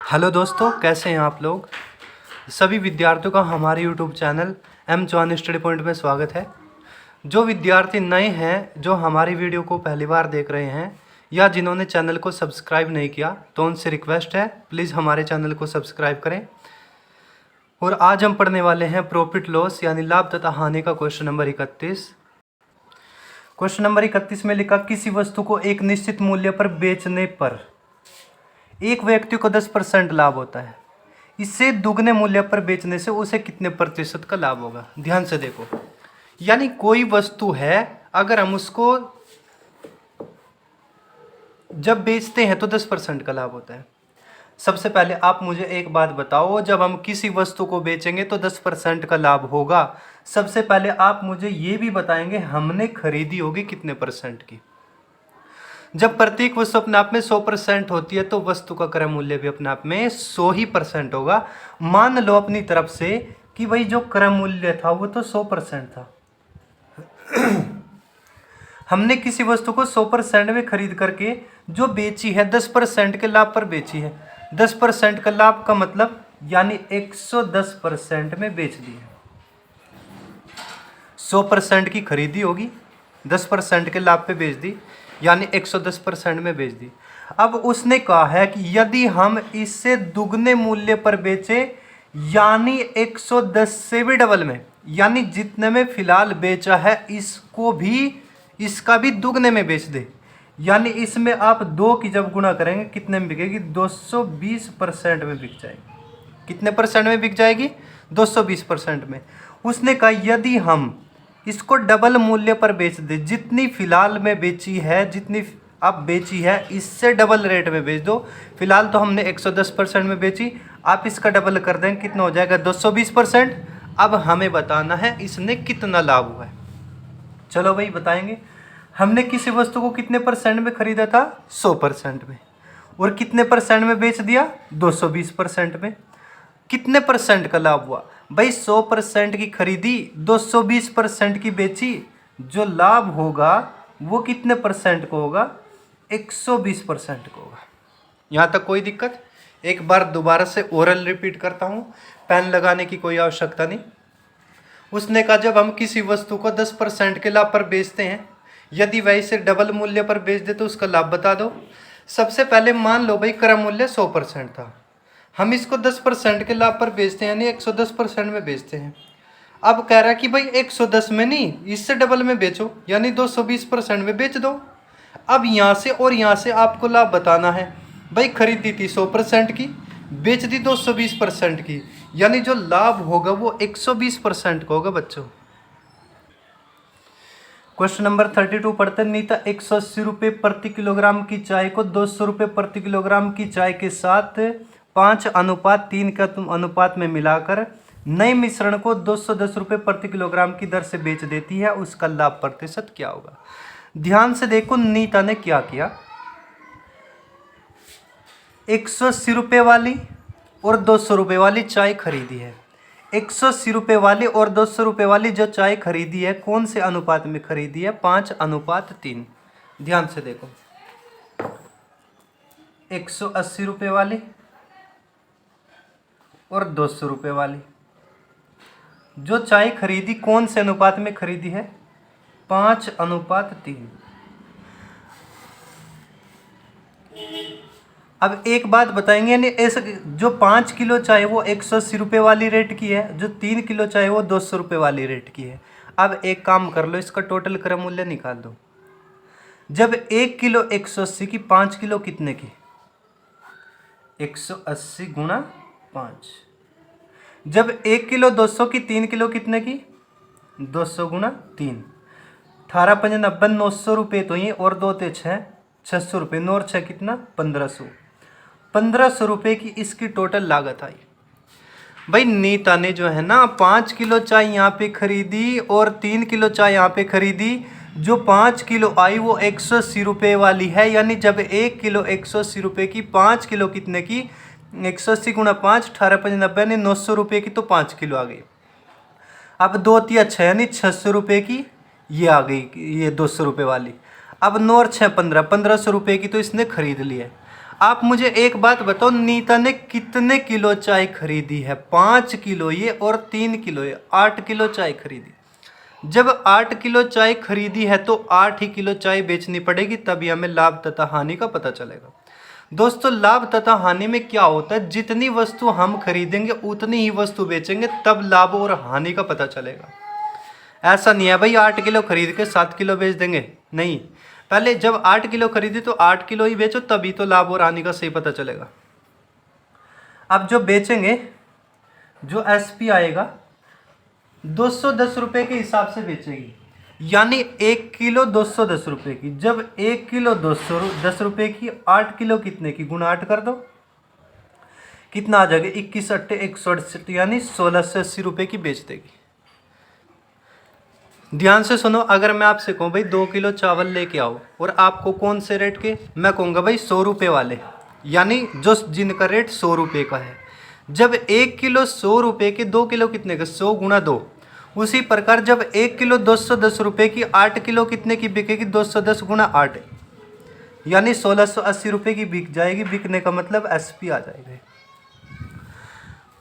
Hello दोस्तों, कैसे हैं आप लोग। सभी विद्यार्थियों का हमारे YouTube channel M Chauhan study point में स्वागत है। जो विद्यार्थी नए हैं, जो हमारी वीडियो को पहली बार देख रहे हैं या जिन्होंने चैनल को सब्सक्राइब नहीं किया, तो उनसे रिक्वेस्ट है प्लीज़ हमारे चैनल को सब्सक्राइब करें। और आज हम पढ़ने वाले हैं प्रॉफिट लॉस यानी लाभ तथा हानि का क्वेश्चन नंबर 31। क्वेश्चन नंबर 31 में लिखा, किसी वस्तु को एक निश्चित मूल्य पर बेचने पर एक व्यक्ति को 10% लाभ होता है। इससे दुगने मूल्य पर बेचने से उसे कितने प्रतिशत का लाभ होगा। ध्यान से देखो, यानी कोई वस्तु है, अगर हम उसको जब बेचते हैं तो 10% का लाभ होता है। सबसे पहले आप मुझे एक बात बताओ, जब हम किसी वस्तु को बेचेंगे तो 10% का लाभ होगा। सबसे पहले आप मुझे ये भी बताएंगे हमने खरीदी होगी कितने परसेंट की। जब प्रत्येक वस्तु अपने आप में 100% होती है तो वस्तु का क्रय मूल्य भी अपने आप में 100% होगा। मान लो अपनी तरफ से कि भाई जो क्रय मूल्य था वो तो 100% था। हमने किसी वस्तु को 100% में खरीद करके जो बेची है 10% के लाभ पर बेची है। 10% का लाभ का मतलब यानी 110% में बेच दी है। 100% की खरीदी होगी, 10% के लाभ पे बेच दी, यानी 110% में बेच दी। अब उसने कहा है कि यदि हम इससे दुगने मूल्य पर बेचे, यानी 110 से भी डबल में, यानी जितने में फिलहाल बेचा है इसको भी, इसका भी दुगने में बेच दे, यानी इसमें आप 2 की जब गुणा करेंगे कितने में बिकेगी, 220% में बिक जाएगी। कितने परसेंट में बिक जाएगी, 220% में। उसने कहा यदि हम इसको डबल मूल्य पर बेच दे, जितनी फिलहाल में बेची है, जितनी अब बेची है इससे डबल रेट में बेच दो। फिलहाल तो हमने 110% में बेची, आप इसका डबल कर दें कितना हो जाएगा, 220%। अब हमें बताना है इसने कितना लाभ हुआ है। चलो भाई बताएंगे। हमने किसी वस्तु को कितने परसेंट में खरीदा था, 100% में, और कितने परसेंट में बेच दिया, 220% में। कितने परसेंट का लाभ हुआ भाई, 100% की खरीदी, 220% की बेची, जो लाभ होगा वो कितने परसेंट को होगा, 120% को होगा। यहाँ तक कोई दिक्कत। एक बार दोबारा से ओरल रिपीट करता हूँ, पेन लगाने की कोई आवश्यकता नहीं। उसने कहा जब हम किसी वस्तु को 10% के लाभ पर बेचते हैं, यदि वह इसे डबल मूल्य पर बेच दे तो उसका लाभ बता दो। सबसे पहले मान लो भाई क्रय मूल्य 100% था, हम इसको 10% के लाभ पर बेचते हैं, यानी 110% में बेचते हैं। अब कह रहा है कि भाई 110 में नहीं, इससे डबल में बेचो, यानी 220% में बेच दो। अब यहाँ से और यहाँ से आपको लाभ बताना है। भाई खरीदी थी 100% की, बेच दी 220% की, यानी जो लाभ होगा वो 120% का होगा बच्चों। क्वेश्चन नंबर 32 पढ़ते हैं। नीता 180 रुपये प्रति किलोग्राम की चाय को 200 रुपये प्रति किलोग्राम की चाय के साथ 5:3 के अनुपात में मिलाकर नए मिश्रण को 210 रुपये प्रति किलोग्राम की दर से बेच देती है, उसका लाभ प्रतिशत क्या होगा। ध्यान से देखो, नीता ने क्या किया, 180 रुपये वाली और 200 रुपये वाली चाय खरीदी है। 180 रुपये वाली और 200 रुपये वाली जो चाय खरीदी है, कौन से अनुपात में खरीदी है, 5:3। ध्यान से देखो, 180 रुपये वाली और 200 रुपये वाली जो चाय खरीदी कौन से अनुपात में खरीदी है, 5:3। अब एक बात बताएंगे, यानी ऐसा जो 5 किलो चाय वो 180 रुपये वाली रेट की है, जो 3 किलो चाय वो 200 रुपये वाली रेट की है। अब एक काम कर लो, इसका टोटल क्रय मूल्य निकाल दो। जब 1 किलो 180 की, 5 किलो कितने की, 180 गुणा 5। जब 1 किलो 200 की, 3 किलो कितने की, 200 गुणा 3। 18×5 = 900 रुपये तो ये, और 2 × 6 = 600 रुपये, 9 और 6 कितना, 1500। 1500 रुपये की इसकी टोटल लागत आई। भाई नीता ने जो है ना 5 किलो चाय यहाँ पे खरीदी और 3 किलो चाय यहाँ पे खरीदी। जो 5 किलो आई वो 180 रुपये वाली है, यानी जब 1 किलो 180 रुपये की, 5 किलो कितने की, 180 गुणा 5, 18×5 = 900 रुपये की, तो 5 किलो आ गई। अब 2 × 6 यानी 600 रुपये की ये आ गई, ये 200 रुपये वाली। अब 9 और 6 15, 1500 रुपये की तो इसने खरीद ली है। आप मुझे एक बात बताओ, नीता ने कितने किलो चाय खरीदी है? 5 किलो ये और 3 किलो ये, 8 किलो चाय खरीदी। जब 8 किलो चाय खरीदी है तो 8 ही किलो चाय बेचनी पड़ेगी, तभी हमें लाभ तथा हानि का पता चलेगा। दोस्तों, लाभ तथा हानि में क्या होता है, जितनी वस्तु हम खरीदेंगे उतनी ही वस्तु बेचेंगे, तब लाभ और हानि का पता चलेगा। ऐसा नहीं है भाई 8 किलो खरीद के 7 किलो बेच देंगे, नहीं। पहले जब 8 किलो खरीदी तो 8 किलो ही बेचो, तभी तो लाभ और हानि का सही पता चलेगा। अब जो बेचेंगे, जो एसपी आएगा 210 रुपये के हिसाब से बेचेगी, यानी 1 किलो 210 रुपये की। जब 1 किलो 210 रुपये की, 8 किलो कितने की, गुना 8 कर दो, कितना आ जाएगा, 21 अट्टे 168, यानी 1680 रुपये की बेच देगी। ध्यान से सुनो, अगर मैं आपसे कहूँ भाई 2 किलो चावल लेके आओ, और आपको कौन से रेट के, मैं कहूँगा भाई 100 रुपये वाले, यानी जो जिनका रेट 100 रुपये का है। जब 1 किलो 100 रुपये के, 2 किलो कितने का, 100 गुणा 2। उसी प्रकार जब 1 किलो 210 रुपये की, 8 किलो कितने की बिकेगी, 210 गुणा 8, यानी 1680 रुपये की बिक जाएगी। बिकने का मतलब एसपी आ जाएगा।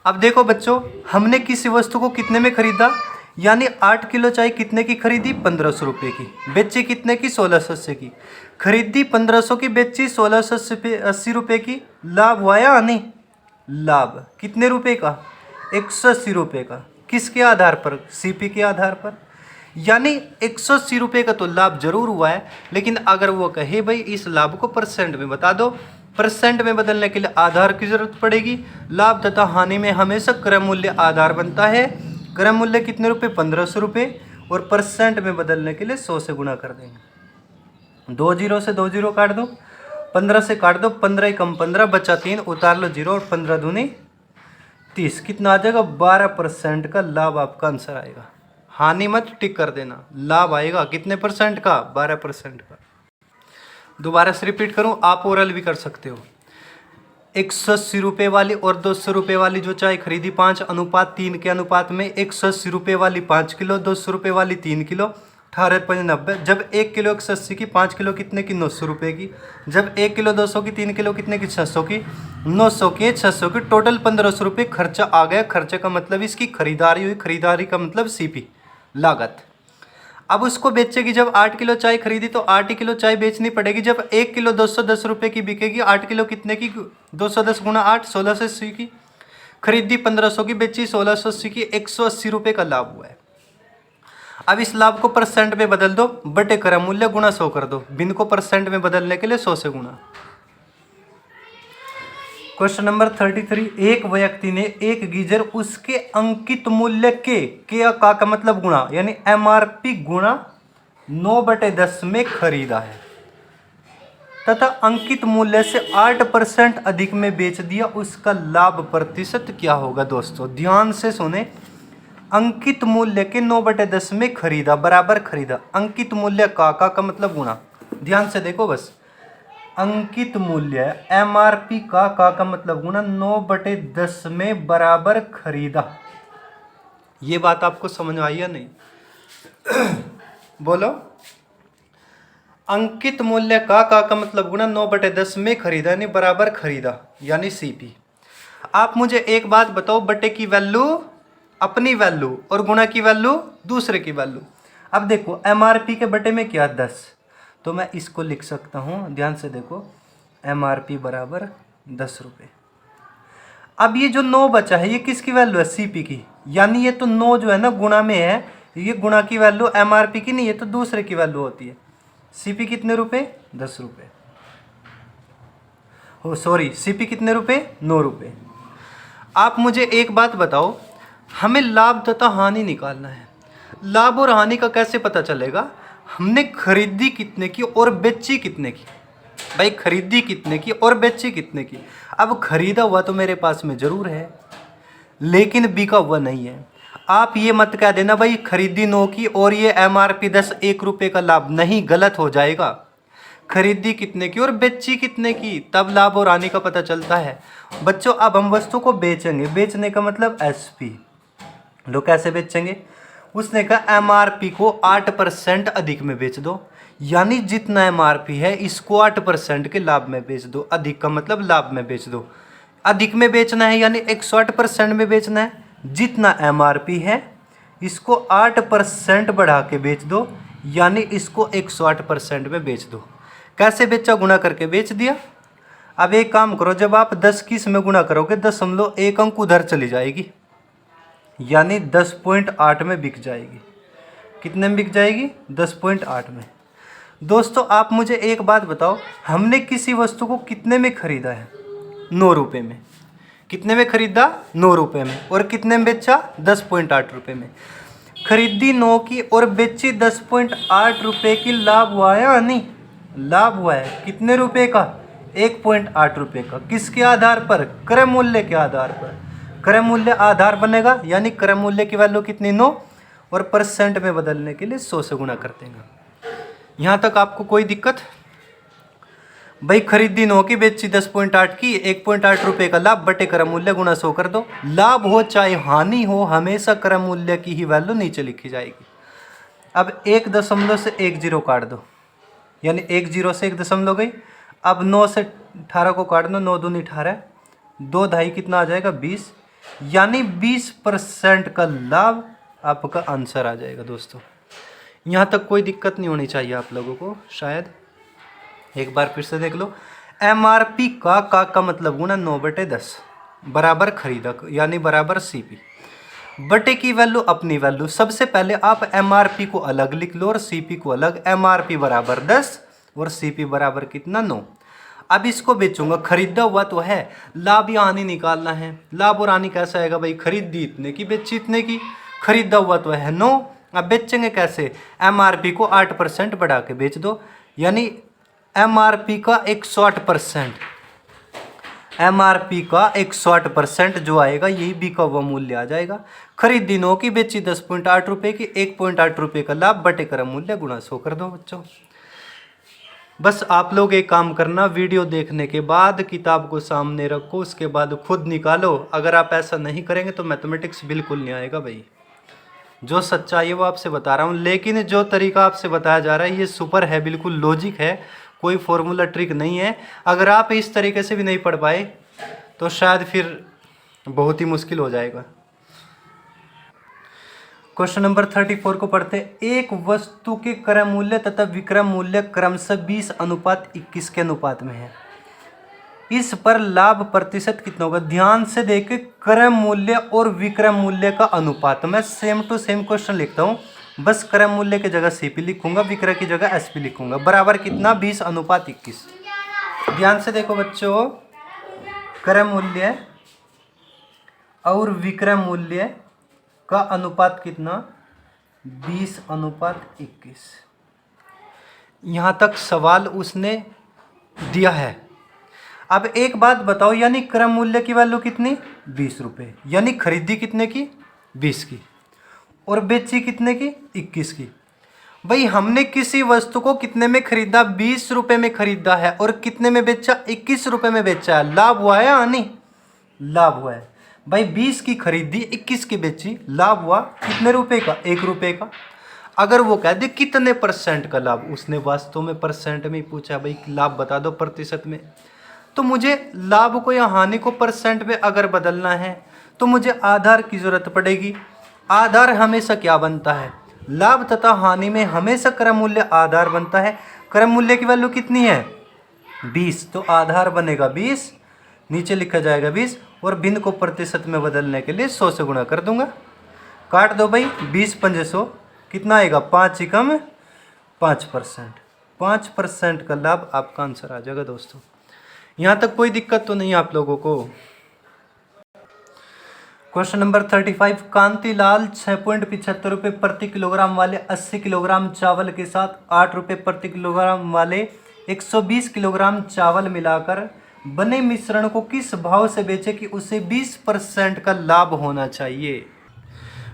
अब देखो बच्चों, हमने किसी वस्तु को कितने में खरीदा, यानी 8 किलो चाय कितने की खरीदी, 1500 रुपये की, बेची कितने की, 1680 की। खरीदी 1500 की, बेची 1680 रुपये की। लाभ हुआ या नहीं? लाभ कितने रुपए का, 180 रुपये का। किसके आधार पर, सीपी के आधार पर। यानी 180 रुपये का तो लाभ जरूर हुआ है, लेकिन अगर वो कहे भाई इस लाभ को परसेंट में बता दो, परसेंट में बदलने के लिए आधार की जरूरत पड़ेगी। लाभ तथा हानि में हमेशा क्रय मूल्य आधार बनता है। क्रय मूल्य कितने रुपए, 1500 रुपये, और परसेंट में बदलने के लिए 100 से गुणा कर देंगे। 2 जीरो से 2 जीरो काट दो, 15 से काट दो, 15 ही कम 15, बचा 3, उतार लो 0, और 15 दूनी 30, कितना आ जाएगा, 12% का लाभ आपका आंसर आएगा। हानि मत टिक कर देना, लाभ आएगा कितने परसेंट का, 12% का। दोबारा से रिपीट करूं, आप ओरल भी कर सकते हो। 180 रुपये वाली और 200 रुपये वाली जो चाय खरीदी, 5:3 के अनुपात में, 180 रुपये वाली 5 किलो, 200 रुपये वाली 3 किलो, 18×5 = 90। जब 1 किलो 180 की, 5 किलो कितने की, 900 रुपये की। जब 1 किलो 200 की, 3 किलो कितने की, 600 की। 900 की, 600 की, टोटल 1500 रुपये खर्चा आ गया। खर्चे का मतलब इसकी खरीदारी हुई, खरीदारी का मतलब सीपी, लागत। अब उसको बेचेगी, जब 8 किलो चाय खरीदी तो 8 किलो चाय बेचनी पड़ेगी। जब 1 किलो 210 रुपये की बिकेगी, 8 किलो कितने की, 210 गुणा 8, 1680 की। खरीदी 1500 की, बेची 1680 की, 180 रुपये का लाभ हुआ है। अब इस लाभ को परसेंट में बदल दो, बटे क्रय मूल्य गुणा 100 कर दो। भिन्न को परसेंट में बदलने के लिए 100 से गुणा। क्वेश्चन नंबर 33, एक व्यक्ति ने एक गीजर उसके अंकित मूल्य के का मतलब गुणा, यानी एमआरपी गुणा 9/10 में खरीदा है, तथा अंकित मूल्य से 8% अधिक में बेच दिया। उसका लाभ प्रतिशत क्या होगा? दोस्तों ध्यान से सुने, अंकित मूल्य के 9/10 में खरीदा, बराबर खरीदा। अंकित मूल्य का मतलब गुणा। ध्यान से देखो बस, अंकित मूल्य एमआरपी का मतलब गुणा 9/10 में बराबर खरीदा। ये बात आपको समझ आई या नहीं? बोलो। अंकित मूल्य का मतलब गुणा 9/10 में खरीदा, यानी बराबर खरीदा, यानी सीपी। आप मुझे एक बात बताओ, बटे की वैल्यू अपनी वैल्यू और गुणा की वैल्यू दूसरे की वैल्यू। अब देखो एमआरपी के बटे में क्या, 10, तो मैं इसको लिख सकता हूँ। ध्यान से देखो, एमआरपी बराबर 10 रुपये। अब ये जो 9 बचा है, ये किसकी वैल्यू है? सीपी की। यानी ये तो 9 जो है ना गुणा में है, ये गुणा की वैल्यू एमआरपी की नहीं, ये तो दूसरे की वैल्यू होती है। सीपी कितने रुपए? 10 रुपये। हो सॉरी, सीपी कितने रुपए? 9 रुपये। आप मुझे एक बात बताओ, हमें लाभ तथा हानि निकालना है। लाभ और हानि का कैसे पता चलेगा? हमने खरीदी कितने की और बेची कितने की। भाई खरीदी कितने की और बेची कितने की। अब खरीदा हुआ तो मेरे पास में जरूर है, लेकिन बिका हुआ नहीं है। आप ये मत कह देना भाई खरीदी 9 की और ये एमआरपी 10, 1 रुपये का लाभ। नहीं, गलत हो जाएगा। खरीदी कितने की और बेची कितने की, तब लाभ और हानि का पता चलता है। बच्चों अब हम वस्तु को बेचेंगे, बेचने का मतलब एसपी। लोग कैसे बेचेंगे? उसने कहा एमआरपी को 8% अधिक में बेच दो, यानी जितना MRP है इसको 8% के लाभ में बेच दो। अधिक का मतलब लाभ में बेच दो। अधिक में बेचना है यानी 108% में बेचना है। जितना MRP है इसको 8% बढ़ा के बेच दो, यानी इसको 108% में बेच दो। कैसे बेचा? गुणा करके बेच दिया। अब एक काम करो, जब आप 10 की इसमें गुणा करोगे 0.1 अंक उधर चली जाएगी, यानी 10.8 में बिक जाएगी। कितने में बिक जाएगी? 10.8 में। दोस्तों आप मुझे एक बात बताओ, हमने किसी वस्तु को कितने में खरीदा है? 9 रुपये में। कितने में खरीदा? 9 रुपये में। और कितने में बेचा? 10.8 रुपये में। खरीदी 9 की और बेची 10.8 रुपये की। लाभ हुआ है या नहीं? लाभ हुआ है। कितने रुपए का? 1.8 रुपये का। किसके आधार पर? क्रय मूल्य के आधार पर। क्रय मूल्य आधार बनेगा, यानी क्रय मूल्य की वैल्यू कितनी? 9, और परसेंट में बदलने के लिए 100 से गुणा कर देंगे। यहाँ तक आपको कोई दिक्कत? भाई खरीदी 9 की, बेची 10.8 की, 1.8 रुपये का लाभ बटे क्रय मूल्य गुणा 100 कर दो। लाभ हो चाहे हानि हो, हमेशा क्रय मूल्य की ही वैल्यू नीचे लिखी जाएगी। अब 1 दशमलव से 1 जीरो काट दो, यानी 1 जीरो से 1 दशमलव गई। अब 9 से 18 को काट दो, 9 दूनी 18, 2 ढाई कितना आ जाएगा? 20, यानी 20% का लाभ आपका आंसर आ जाएगा। दोस्तों यहाँ तक कोई दिक्कत नहीं होनी चाहिए आप लोगों को शायद। एक बार फिर से देख लो। MRP का मतलब गुना 9/10 बराबर खरीदा, यानी बराबर CP। बटे की वैल्यू अपनी वैल्यू। सबसे पहले आप MRP को अलग लिख लो और CP को अलग। MRP बराबर 10 और CP बराबर कितना? 9। अब इसको बेचूंगा, खरीदा हुआ तो है, लाभ या हानि निकालना है। लाभ और हानि कैसा आएगा भाई? खरीदी इतने की, बेची इतने की। खरीदा हुआ तो है 9, अब बेचेंगे कैसे? MRP को 8% बढ़ा के बेच दो, यानी MRP का 108%। MRP का 108% जो आएगा यही बिका हुआ मूल्य आ जाएगा। खरीदी 9 की, बेची 10.8 रुपये की, 1.8 रुपये का लाभ बटे क्रय मूल्य गुणा 100 कर दो बच्चों। बस आप लोग एक काम करना, वीडियो देखने के बाद किताब को सामने रखो, उसके बाद खुद निकालो। अगर आप ऐसा नहीं करेंगे तो मैथमेटिक्स बिल्कुल नहीं आएगा भाई। जो सच्चाई है वो आपसे बता रहा हूँ, लेकिन जो तरीका आपसे बताया जा रहा है ये सुपर है, बिल्कुल लॉजिक है, कोई फॉर्मूला ट्रिक नहीं है। अगर आप इस तरीके से भी नहीं पढ़ पाए तो शायद फिर बहुत ही मुश्किल हो जाएगा। क्वेश्चन नंबर 34 को पढ़ते हैं। एक वस्तु के क्रय मूल्य तथा विक्रय मूल्य क्रमशः 20:21 के अनुपात में है। इस पर लाभ प्रतिशत कितना होगा? ध्यान से देखें, क्रय मूल्य और विक्रय मूल्य का अनुपात। मैं सेम टू सेम क्वेश्चन लिखता हूँ, बस क्रय मूल्य की जगह CP लिखूंगा, विक्रय की जगह SP लिखूंगा। बराबर कितना? 20:21। ध्यान से देखो बच्चों, क्रय मूल्य और विक्रय मूल्य का अनुपात कितना? 20:21। यहाँ तक सवाल उसने दिया है। अब एक बात बताओ, यानी क्रय मूल्य की वैल्यू कितनी? 20 रुपये, यानी खरीदी कितने की? 20 की, और बेची कितने की? 21 की। भाई हमने किसी वस्तु को कितने में खरीदा? 20 रुपये में खरीदा है, और कितने में बेचा? 21 रुपये में बेचा है। लाभ हुआ है या नहीं? लाभ हुआ है। भाई 20 की खरीदी, 21 की बेची, लाभ हुआ कितने रुपए का? 1 रुपये का। अगर वो कह दे कितने % का लाभ, उसने वास्तव में परसेंट में ही पूछा, भाई लाभ बता दो प्रतिशत में, तो मुझे लाभ को या हानि को परसेंट में अगर बदलना है तो मुझे आधार की जरूरत पड़ेगी। आधार हमेशा क्या बनता है? लाभ तथा हानि में हमेशा क्रय मूल्य आधार बनता है। क्रय मूल्य की वैल्यू कितनी है? 20, तो आधार बनेगा 20, नीचे लिखा जाएगा 20, और भिन्न को प्रतिशत में बदलने के लिए 100 से गुणा कर दूंगा। काट दो भाई, 20 पंजे 100, कितना आएगा? 5 ही कम 5%। 5% का लाभ आपका आंसर आ जाएगा। दोस्तों यहाँ तक कोई दिक्कत तो नहीं आप लोगों को? Question number 35। कांतिलाल 6.75 रुपये प्रति किलोग्राम वाले 80 किलोग्राम चावल के साथ 8 रुपये प्रति किलोग्राम वाले 120 किलोग्राम चावल मिलाकर बने मिश्रण को किस भाव से बेचे कि उसे 20% का लाभ होना चाहिए?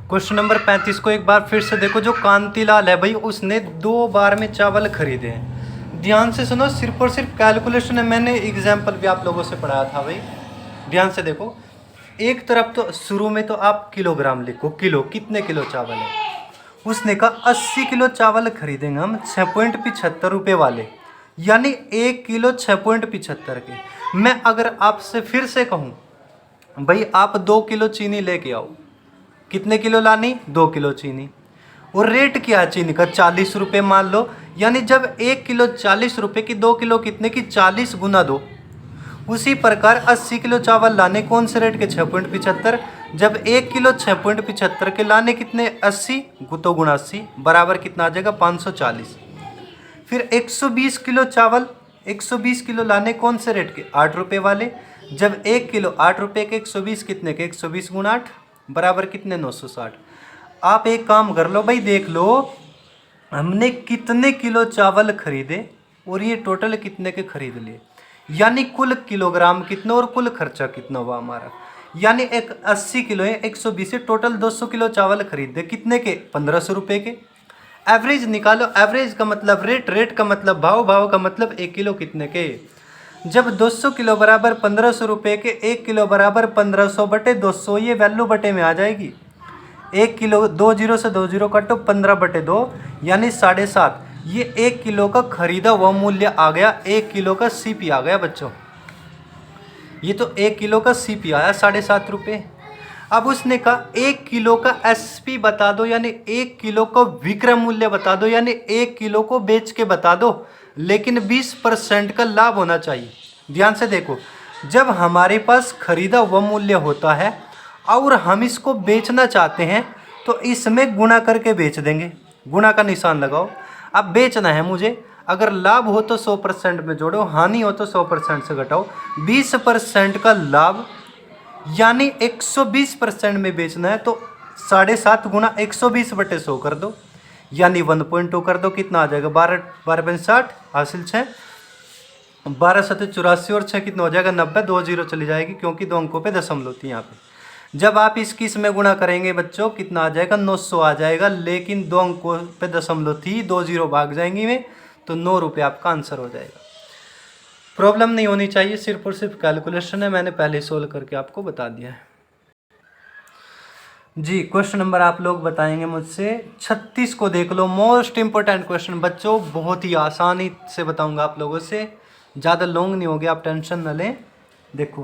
क्वेश्चन नंबर 35 को एक बार फिर से देखो। जो कांतिलाल है भाई, उसने 2 बार में चावल खरीदे हैं। ध्यान से सुनो, सिर्फ और सिर्फ कैलकुलेशन है, मैंने एग्जाम्पल भी आप लोगों से पढ़ाया था भाई। ध्यान से देखो, एक तरफ तो शुरू में तो आप किलोग्राम लिखो, किलो, कितने किलो चावल है, उसने कहा 80 किलो चावल खरीदेंगे हम 6.75 रुपये वाले, यानी 1 किलो 6.75 के। मैं अगर आपसे फिर से कहूँ भाई आप 2 किलो चीनी लेके आओ, कितने किलो लानी? 2 किलो चीनी। और रेट क्या है चीनी का? 40 रुपये मान लो, यानी जब 1 किलो 40 रुपये की 2 किलो कितने की? 40 गुना 2। उसी प्रकार 80 किलो चावल लाने कौन से रेट के? 6.75। जब 1 किलो 6.75 के लाने कितने? 80 तो गुना 80 बराबर कितना आ जाएगा? 540। फिर 120 किलो चावल, 120 किलो लाने कौन से रेट के? 8 रुपये वाले। जब 1 किलो 8 रुपये के 120 कितने के? 120 गुना 8 बराबर कितने? 960। आप एक काम कर लो भाई, देख लो हमने कितने किलो चावल खरीदे और ये टोटल कितने के खरीद लिए, यानी कुल किलोग्राम कितना और कुल खर्चा कितना हुआ हमारा। यानी एक 80 किलो है, 120 है, टोटल 200 किलो चावल खरीदे कितने के? 1500 रुपये के। एवरेज निकालो, एवरेज का मतलब रेट, रेट का मतलब भाव, भाव का मतलब 1 किलो कितने के। जब 200 किलो बराबर 1500 रुपये के, 1 किलो बराबर 1500 बटे 200, ये वैल्यू बटे में आ जाएगी। 1 किलो 2 जीरो से 2 जीरो काटो, 15 बटे 2 यानी 7.5। ये 1 किलो का खरीदा हुआ मूल्य आ गया, 1 किलो का सीपी आ गया बच्चों। ये तो 1 किलो का सीपी आया 7.5 रुपये। अब उसने कहा 1 किलो का एसपी बता दो, यानी 1 किलो का विक्रय मूल्य बता दो, यानी 1 किलो को बेच के बता दो, लेकिन 20% का लाभ होना चाहिए। ध्यान से देखो, जब हमारे पास खरीदा हुआ मूल्य होता है और हम इसको बेचना चाहते हैं तो इसमें गुणा करके बेच देंगे, गुणा का निशान लगाओ। अब बेचना है मुझे, अगर लाभ हो तो 100% में जोड़ो, हानि हो तो 100% से घटाओ। 20% का लाभ यानी 120% में बेचना है तो 7.5 गुना 120 बटे 100 कर दो, यानी 1.2 कर दो, कितना आ जाएगा? 12 हासिल 6, 12 सतह 84 और 6 कितना हो जाएगा? 90। 2 जीरो चली जाएगी क्योंकि 2 अंकों पे दशमलव थी यहाँ पे। जब आप इसकी इसमें गुणा करेंगे बच्चों कितना आ जाएगा? 900 आ जाएगा, लेकिन 2 अंकों पे दशमलव थी, 2 जीरो भाग जाएंगी में, तो 9 रुपये आपका आंसर हो जाएगा। प्रॉब्लम नहीं होनी चाहिए, सिर्फ और सिर्फ कैलकुलेशन है, मैंने पहले सोल्व करके आपको बता दिया है जी। क्वेश्चन नंबर आप लोग बताएंगे मुझसे 36 को देख लो, मोस्ट इंपोर्टेंट क्वेश्चन बच्चों, बहुत ही आसानी से बताऊंगा आप लोगों से, ज़्यादा लॉन्ग नहीं हो गया, आप टेंशन न लें। देखो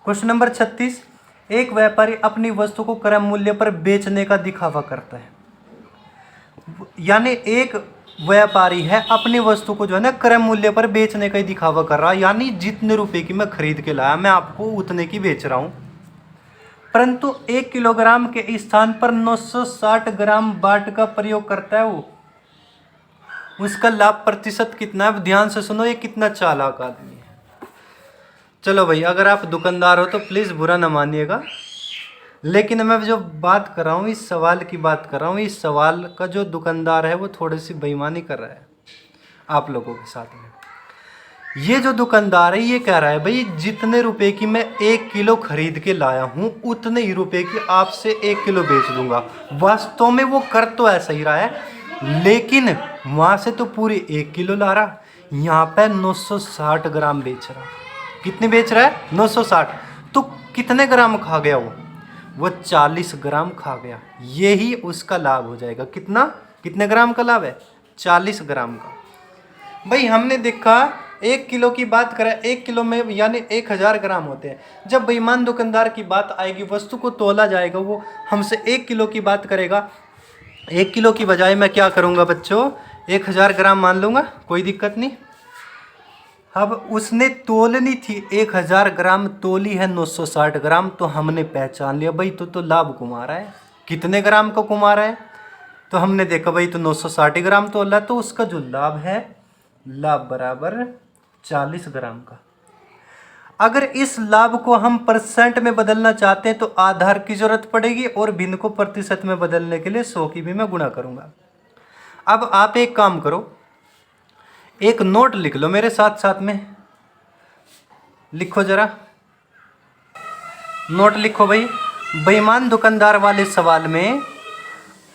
क्वेश्चन नंबर 36, एक व्यापारी अपनी वस्तु को क्रय मूल्य पर बेचने का दिखावा करता है, यानी एक व्यापारी है अपनी वस्तु को जो है ना क्रय मूल्य पर बेचने का ही दिखावा कर रहा है, यानी जितने रुपए की मैं खरीद के लाया मैं आपको उतने की बेच रहा हूं, परंतु 1 किलोग्राम के स्थान पर 960 ग्राम बाट का प्रयोग करता है वो, उसका लाभ प्रतिशत कितना है? ध्यान से सुनो, ये कितना चालाक आदमी है। चलो भाई, अगर आप दुकानदार हो तो प्लीज़ बुरा ना मानिएगा, लेकिन मैं जो बात कर रहा हूँ इस सवाल की बात कर रहा हूँ, इस सवाल का जो दुकानदार है वो थोड़ी सी बेईमानी कर रहा है आप लोगों के साथ में। ये जो दुकानदार है ये कह रहा है भाई जितने रुपए की मैं 1 किलो खरीद के लाया हूँ उतने ही रुपए की आपसे 1 किलो बेच दूंगा। वास्तव में वो कर तो ऐसा ही रहा है, लेकिन वहाँ से तो पूरे 1 किलो ला रहा, यहाँ पे 960 ग्राम बेच रहा। कितने बेच रहा है? 960। तो कितने ग्राम खा गया वो 40 ग्राम खा गया। यही उसका लाभ हो जाएगा। कितना, कितने ग्राम का लाभ है? 40 ग्राम का। भाई हमने देखा 1 किलो की बात करें, 1 किलो में यानी 1000 ग्राम होते हैं। जब बेईमान दुकानदार की बात आएगी, वस्तु को तोला जाएगा, वो हमसे 1 किलो की बात करेगा। 1 किलो की बजाय मैं क्या करूँगा बच्चों? 1000 ग्राम मान लूँगा, कोई दिक्कत नहीं। अब उसने तोलनी थी 1000 ग्राम, तोली है 960 ग्राम, तो हमने पहचान लिया भाई तो लाभ कमा रहा है। कितने ग्राम को कमा रहा है? तो हमने देखा भाई तो 960 ग्राम तोला, तो उसका जो लाभ है, लाभ बराबर 40 ग्राम का। अगर इस लाभ को हम परसेंट में बदलना चाहते हैं तो आधार की जरूरत पड़ेगी, और भिन्न को प्रतिशत में बदलने के लिए 100 की भी मैं गुणा करूंगा। अब आप एक काम करो, एक नोट लिख लो मेरे साथ साथ में, लिखो जरा, नोट लिखो भाई। बेईमान दुकानदार वाले सवाल में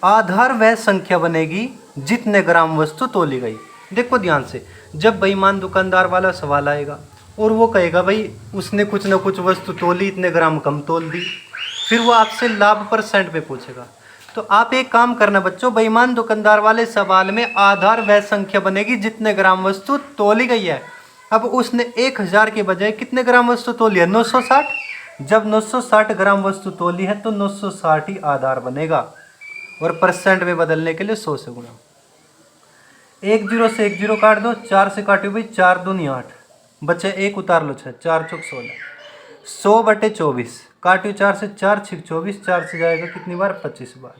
आधार वह संख्या बनेगी जितने ग्राम वस्तु तोली गई। देखो ध्यान से, जब बेईमान दुकानदार वाला सवाल आएगा और वो कहेगा भाई उसने कुछ ना कुछ वस्तु तोली, इतने ग्राम कम तोल दी, फिर वो आपसे लाभ परसेंट पे पूछेगा। तो आप एक काम करना बच्चों, बेईमान दुकानदार वाले सवाल में आधार वह संख्या बनेगी जितने ग्राम वस्तु तोली गई है। अब उसने 1000 के बजाय कितने ग्राम वस्तु तोली है? 960। जब 960 ग्राम वस्तु तोली है तो 960 ही आधार बनेगा। और परसेंट में बदलने के लिए 100 से गुणा। 1 0 से 1 0 काट दो, 4 से काटो भाई, 4 दूनी 8, बचे 1 उतार लो 6, 4 चौक 16, 100/24 काटो 4 से, 4 6 24, 4 से जाएगा कितनी बार? 25 बार।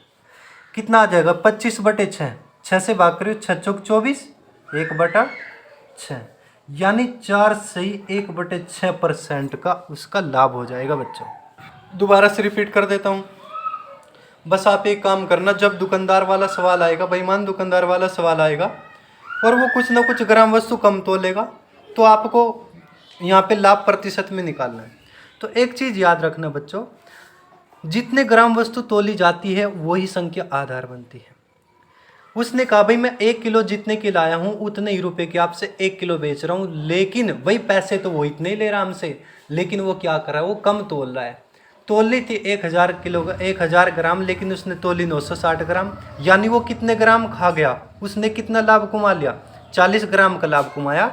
कितना आ जाएगा? 25/6, 6 से भाग करो, 6 चौक 24, 1/6, यानी 4 से ही 1/6% का उसका लाभ हो जाएगा बच्चों। दोबारा से रिपीट कर देता हूँ, बस आप एक काम करना, जब दुकानदार वाला सवाल आएगा, बेईमान दुकानदार वाला सवाल आएगा और वो कुछ ना कुछ ग्राम वस्तु कम तोलेगा, तो आपको यहाँ पे लाभ प्रतिशत में निकालना है। तो एक चीज़ याद रखना बच्चों, जितने ग्राम वस्तु तोली जाती है वही संख्या आधार बनती है। उसने कहा भाई मैं 1 किलो जितने की लाया हूँ उतने ही रुपए की आपसे 1 किलो बेच रहा हूँ, लेकिन वही पैसे तो वो इतने ही ले रहा हमसे, लेकिन वो क्या कर रहा है? वो कम तोल रहा है। तोली थी 1000 किलो 1000 ग्राम, लेकिन उसने तोली 960 ग्राम, यानी वो कितने ग्राम खा गया? उसने कितना लाभ कमा लिया? 40 ग्राम का लाभ कमाया।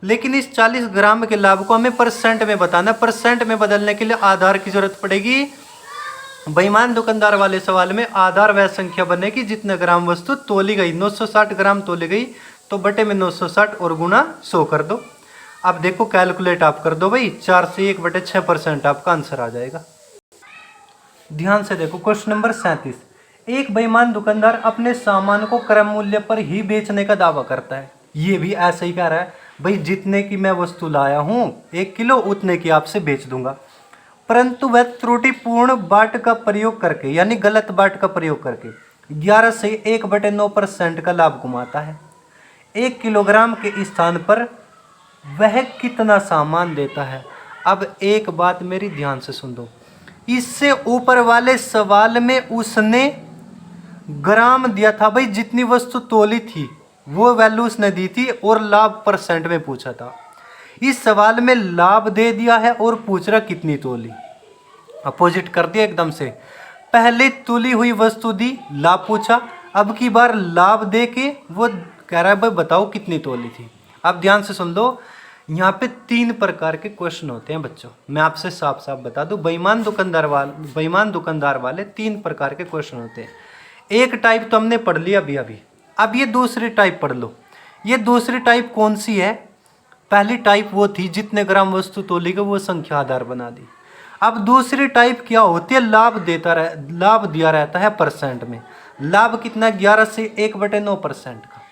लेकिन इस 40 ग्राम के लाभ को हमें परसेंट में बताना। परसेंट में बदलने के लिए आधार की जरूरत पड़ेगी। बेईमान दुकानदार वाले सवाल में आधार वह संख्या बनेगी जितने ग्राम वस्तु तोली गई। 960 ग्राम तोली गई तो बटे में 960 और गुना 100 कर दो। अब देखो कैलकुलेट आप कर दो भाई, 4 से 1/6% आपका आंसर आ जाएगा। ध्यान से देखो क्वेश्चन नंबर 37। एक बेईमान दुकानदार अपने सामान को क्रय मूल्य पर ही बेचने का दावा करता है। ये भी ऐसे ही कह रहा है भाई जितने की मैं वस्तु लाया हूँ 1 किलो उतने की आपसे बेच दूंगा, परंतु वह त्रुटिपूर्ण बाट का प्रयोग करके, यानी गलत बाट का प्रयोग करके 11 से 1/9% का लाभ कमाता है। 1 किलोग्राम के स्थान पर वह कितना सामान देता है? अब एक बात मेरी ध्यान से सुन दो, इससे ऊपर वाले सवाल में उसने ग्राम दिया था भाई, जितनी वस्तु तोली थी वो वैल्यू उसने दी थी और लाभ परसेंट में पूछा था। इस सवाल में लाभ दे दिया है और पूछ रहा कितनी तोली। अपोजिट कर दिया एकदम से। पहले तुली हुई वस्तु दी, लाभ पूछा, अब की बार लाभ दे के वो कह रहा है भाई बताओ कितनी तोली थी। अब ध्यान से सुन लो, यहाँ पे 3 प्रकार के क्वेश्चन होते हैं बच्चों। मैं आपसे साफ साफ बता दूं, बेईमान दुकानदार वाले 3 प्रकार के क्वेश्चन होते हैं। एक टाइप तो हमने पढ़ लिया अभी अभी। अब ये दूसरी टाइप पढ़ लो। ये दूसरी टाइप कौन सी है? पहली टाइप वो थी जितने ग्राम वस्तु तोली गई वो संख्या आधार बना दी। अब दूसरी टाइप क्या होती है? लाभ दिया रहता है परसेंट में। लाभ कितना? 11 से 1/9% का।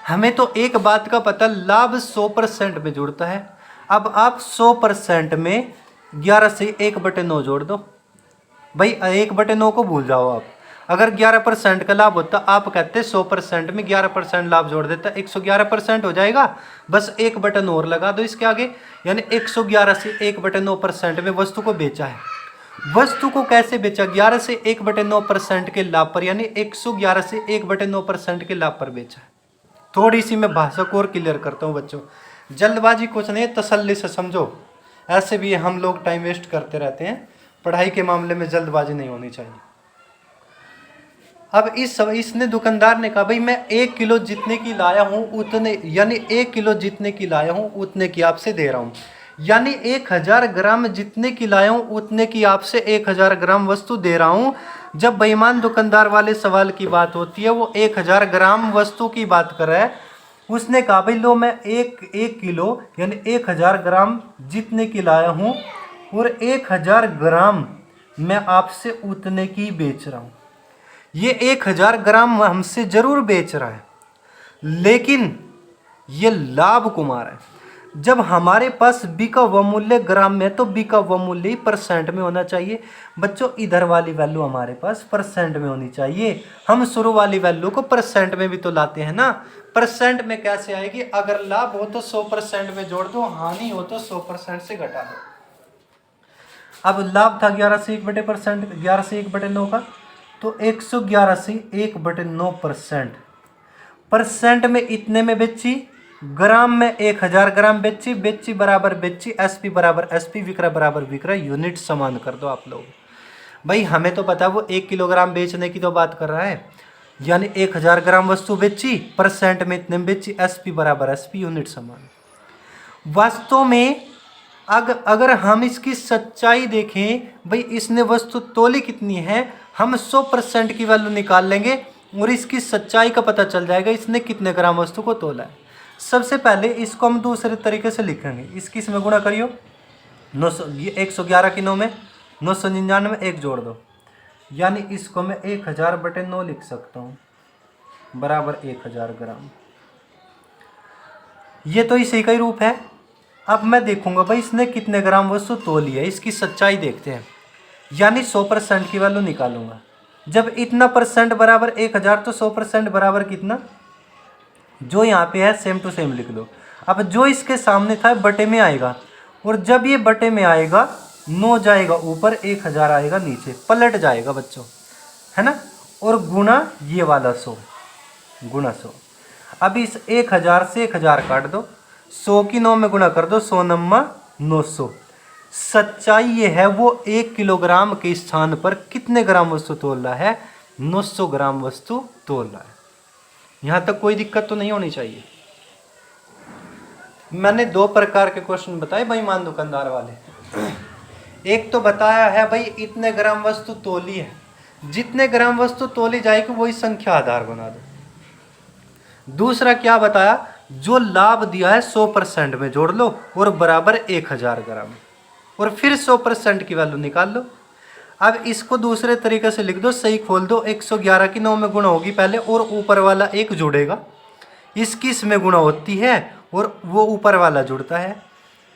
हमें तो एक बात का पता, लाभ 100% में जुड़ता है। अब आप 100% में 11 से 1/9 जोड़ दो भाई, 1/9 को भूल जाओ आप। अगर 11% का लाभ होता, आप कहते 100% में 11% लाभ जोड़ देता, 111% हो जाएगा। बस 1 बटन और लगा दो इसके आगे, यानी 111 से 1/9% में वस्तु को बेचा है। वस्तु को कैसे बेचा? 11 से 1/9% के लाभ पर, यानी 111 से 1/9% के लाभ पर बेचा है। थोड़ी सी मैं भाषा को और क्लियर करता हूँ बच्चों, जल्दबाजी कुछ नहीं, तसल्ली से समझो। ऐसे भी हम लोग टाइम वेस्ट करते रहते हैं, पढ़ाई के मामले में जल्दबाजी नहीं होनी चाहिए। अब इसने दुकानदार ने कहा भाई मैं 1 किलो जितने की लाया हूँ उतने, यानी 1 किलो जितने की लाया हूँ उतने की आपसे दे रहा हूँ, यानी 1000 ग्राम जितने की लाया हूँ उतने की आपसे 1000 ग्राम वस्तु दे रहा हूँ। जब बेईमान दुकानदार वाले सवाल की बात होती है वो 1000 ग्राम वस्तु की बात कर रहा है। उसने कहा भाई लो मैं 1 किलो यानी 1000 ग्राम जितने की लाया हूँ और 1000 ग्राम मैं आपसे उतने की बेच रहा हूँ। ये 1000 ग्राम हमसे जरूर बेच रहा है, लेकिन ये लाभ कमा रहा है। जब हमारे पास बिका हुआ मूल्य ग्राम में, तो बिका हुआ मूल्य ही परसेंट में होना चाहिए। बच्चों इधर वाली वैल्यू हमारे पास परसेंट में होनी चाहिए। हम शुरू वाली वैल्यू को परसेंट में भी तो लाते हैं ना। परसेंट में कैसे आएगी? अगर लाभ हो तो 100% में जोड़ दो, हानि हो तो 100% से घटा दो। अब लाभ था 11 से 1/9 का, तो 111 से 1/9%। परसेंट में इतने में बेची, ग्राम में 1000 ग्राम बेची बराबर बेची, एसपी बराबर एसपी, विक्रय बराबर विक्रय, यूनिट समान कर दो आप लोग। भाई हमें तो पता है वो 1 किलोग्राम बेचने की तो बात कर रहा है, यानी 1000 ग्राम वस्तु बेची, परसेंट में इतने में बेची, एसपी बराबर एसपी, यूनिट समान। वास्तव में अगर हम इसकी सच्चाई देखें, भाई इसने वस्तु तोली कितनी है, हम 100% की वैल्यू निकाल लेंगे और इसकी सच्चाई का पता चल जाएगा इसने कितने ग्राम वस्तु को तोला है। सबसे पहले इसको हम दूसरे तरीके से लिखेंगे, इसकी इसमें गुणा करियो, 900, ये 111 की 9 में 999 एक जोड़ दो, यानी इसको मैं 1000/9 लिख सकता हूँ बराबर 1000 ग्राम। ये तो इसी का ही रूप है। अब मैं देखूंगा भाई इसने कितने ग्राम वस्तु तोली है, इसकी सच्चाई देखते हैं, यानी 100% की वैल्यू निकालूंगा। जब इतना परसेंट बराबर 1000 तो 100% बराबर कितना, जो यहाँ पे है सेम टू सेम लिख लो। अब जो इसके सामने था बटे में आएगा, और जब ये बटे में आएगा 9 जाएगा ऊपर, 1000 आएगा नीचे, पलट जाएगा बच्चों, है ना, और गुना ये वाला 100 गुना 100। अब इस 1000 से 1000 काट दो, 100 की 9 में गुणा कर दो, 100 9 900। सच्चाई ये है वो 1 किलोग्राम के स्थान पर कितने ग्राम वस्तु तोल रहा है, 900 ग्राम वस्तु तोल रहा है। यहाँ तक कोई दिक्कत तो नहीं होनी चाहिए। मैंने 2 प्रकार के क्वेश्चन बताए बेईमान दुकानदार वाले। एक तो बताया है भाई इतने ग्राम वस्तु तोली है, जितने ग्राम वस्तु तोली जाएगी वही संख्या आधार बना दो। दूसरा क्या बताया, जो लाभ दिया है 100% में जोड़ लो और बराबर 1000 ग्राम, और फिर 100% की वैल्यू निकाल लो। अब इसको दूसरे तरीके से लिख दो, सही खोल दो, 111 की 9 में गुणा होगी पहले, और ऊपर वाला 1 जुड़ेगा, इसकी इसमें गुणा होती है और वो ऊपर वाला जुड़ता है।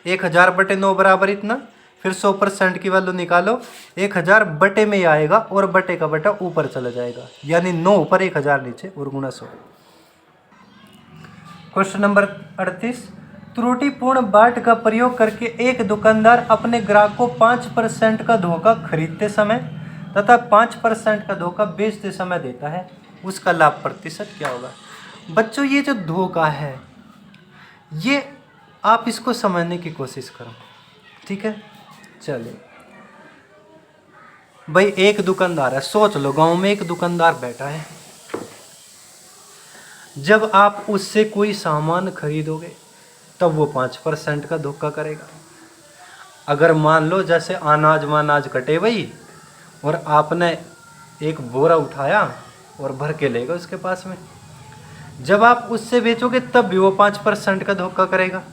1000/9 बराबर इतना, फिर 100% की वैल्यू निकालो, 1000 बटे में आएगा और बटे का बटा ऊपर चला जाएगा, यानी 9 ऊपर 1000 नीचे और गुणा 100। क्वेश्चन नंबर 38, त्रुटिपूर्ण बाट का प्रयोग करके एक दुकानदार अपने ग्राहक को 5% का धोखा खरीदते समय तथा 5% का धोखा बेचते समय देता है, उसका लाभ प्रतिशत क्या होगा। बच्चों ये जो धोखा है, ये आप इसको समझने की कोशिश करो, ठीक है। चलिए भाई एक दुकानदार है, सोच लो गांव में एक दुकानदार बैठा है, जब आप उससे कोई सामान खरीदोगे तब वो 5% का धोखा करेगा। अगर मान लो जैसे अनाज कटे भाई, और आपने एक बोरा उठाया और भर के लेगा उसके पास में, जब आप उससे बेचोगे तब भी वो 5% का धोखा करेगा।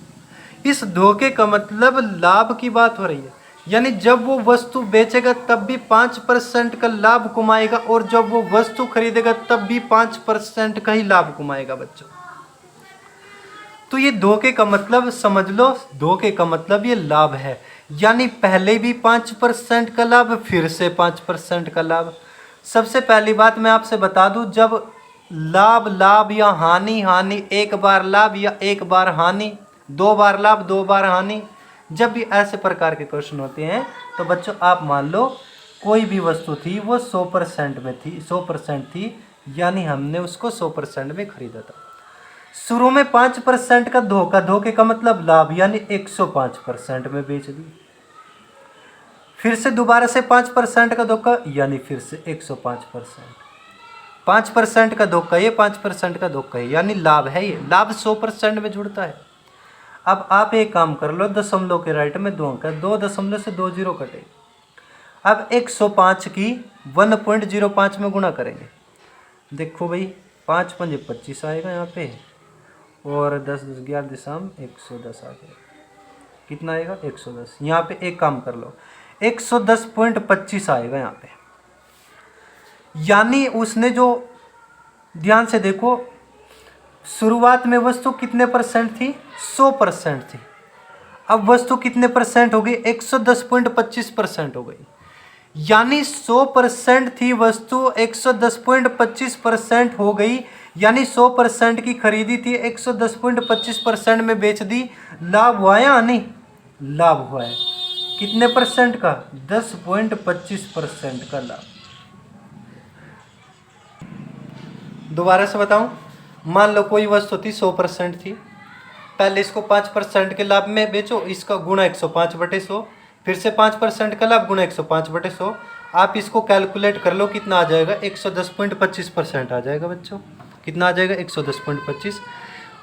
इस धोखे का मतलब लाभ की बात हो रही है, यानी जब वो वस्तु बेचेगा तब भी 5% का लाभ कमाएगा, और जब वो वस्तु खरीदेगा तब भी 5% का ही लाभ कमाएगा बच्चों। तो ये धोखे का मतलब समझ लो, धोखे का मतलब ये लाभ है, यानी पहले भी 5% का लाभ, फिर से 5% का लाभ। सबसे पहली बात मैं आपसे बता दूं, जब लाभ या हानि, एक बार लाभ या एक बार हानि, 2 बार लाभ 2 बार हानि, जब भी ऐसे प्रकार के क्वेश्चन होते हैं तो बच्चों आप मान लो कोई भी वस्तु थी वो 100% में थी, 100% थी, यानी हमने उसको 100% में खरीदा था। शुरू में 5% का धोखा, धोखे का मतलब लाभ, यानी 105% में बेच दी। फिर से दोबारा से 5% का धोखा, यानी फिर से 105%। 5% का धोखा, ये 5% का धोखा है, यानी लाभ है, ये लाभ 100% में जुड़ता है। अब आप एक काम कर लो, दशमलव के राइट में 2 अंक है, 2 दशमलव से 2 जीरो कटे। अब 105 की 1.05 में गुणा करेंगे, देखो भाई 5 पंजे 25 आएगा यहाँ पे, और 10 10 11 दिशाम 110 आ जाएगा, कितना आएगा 110। यहाँ पे एक काम कर लो, 110.25 आएगा यहाँ पे, यानी उसने जो, ध्यान से देखो, शुरुआत में वस्तु कितने परसेंट थी, 100% थी, अब वस्तु कितने परसेंट हो गई, 110.25% हो गई, यानी 100% थी वस्तु 110.25% हो गई, यानी 100% की खरीदी थी, 110.25% में बेच दी। लाभ हुआ या नहीं, लाभ हुआ है, कितने परसेंट का, 10.25% का लाभ। दोबारा से बताऊं, मान लो कोई वस्तु थी 100% थी, पहले इसको 5% के लाभ में बेचो, इसका गुणा 105/100, फिर से 5% का लाभ गुणा 105/100, आप इसको कैलकुलेट कर लो, कितना आ जाएगा 110.25% आ जाएगा बच्चों। कितना आ जाएगा 110.25।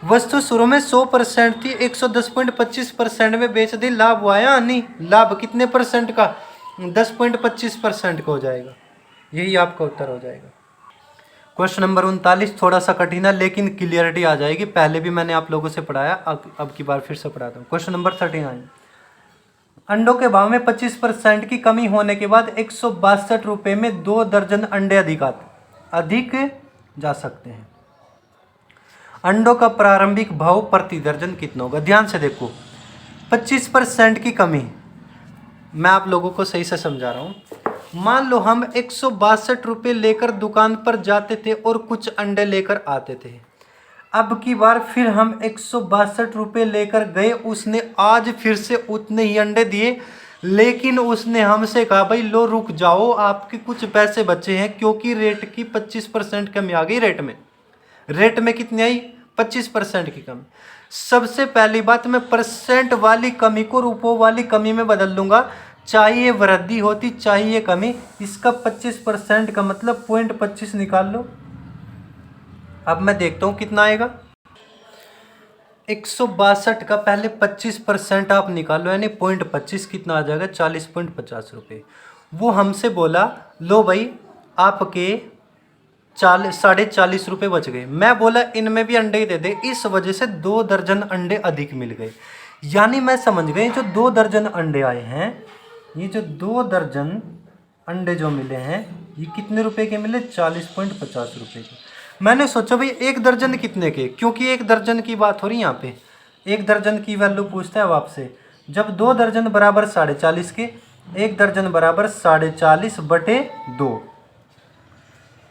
वस्तु शुरू में 100% थी, 110.25% में बेच दी, लाभ हुआ या नहीं? लाभ कितने परसेंट का? 10.25% का हो जाएगा। यही आपका उत्तर हो जाएगा। क्वेश्चन नंबर 39 थोड़ा सा कठिन है लेकिन क्लियरिटी आ जाएगी। पहले भी मैंने आप लोगों से पढ़ाया, अब की बार फिर से पढ़ाता हूँ। क्वेश्चन नंबर 39, अंडों के भाव में 25% की कमी होने के बाद 162 रुपये में 2 दर्जन अंडे अधिक जा सकते हैं। अंडों का प्रारंभिक भाव प्रति दर्जन कितना होगा? ध्यान से देखो, 25% की कमी, मैं आप लोगों को सही से समझा रहा हूँ। मान लो हम 162 रुपये लेकर दुकान पर जाते थे और कुछ अंडे लेकर आते थे। अब की बार फिर हम 162 रुपये लेकर गए, उसने आज फिर से उतने ही अंडे दिए, लेकिन उसने हमसे कहा भाई लो रुक जाओ, आपके कुछ पैसे बचे हैं, क्योंकि रेट की 25% कमी आ गई। रेट में कितनी आई? 25% की कमी। सबसे पहली बात, मैं परसेंट वाली कमी को रुपयों वाली कमी में बदल दूंगा। चाहिए वृद्धि होती, चाहिए कमी। इसका 25% का मतलब 0.25 निकाल लो। अब मैं देखता हूं कितना आएगा। 162 का पहले 25% आप निकालो, यानी 0.25 कितना आ जाएगा? 40.50 रुपये। वो हमसे बोला लो भाई आपके 40 रुपये बच गए। मैं बोला इनमें भी अंडे ही दे दे, इस वजह से 2 दर्जन अंडे अधिक मिल गए। यानी मैं समझ गई जो 2 दर्जन अंडे आए हैं, ये जो 2 दर्जन अंडे जो मिले हैं, ये कितने रुपए के मिले? 40.50 रुपये के। मैंने सोचा भाई 1 दर्जन कितने के, क्योंकि 1 दर्जन की बात हो रही है यहाँ पे। 1 दर्जन की वैल्यू पूछता है अब आपसे। जब 2 दर्जन बराबर 40.5 के, 1 दर्जन बराबर 40.5/2,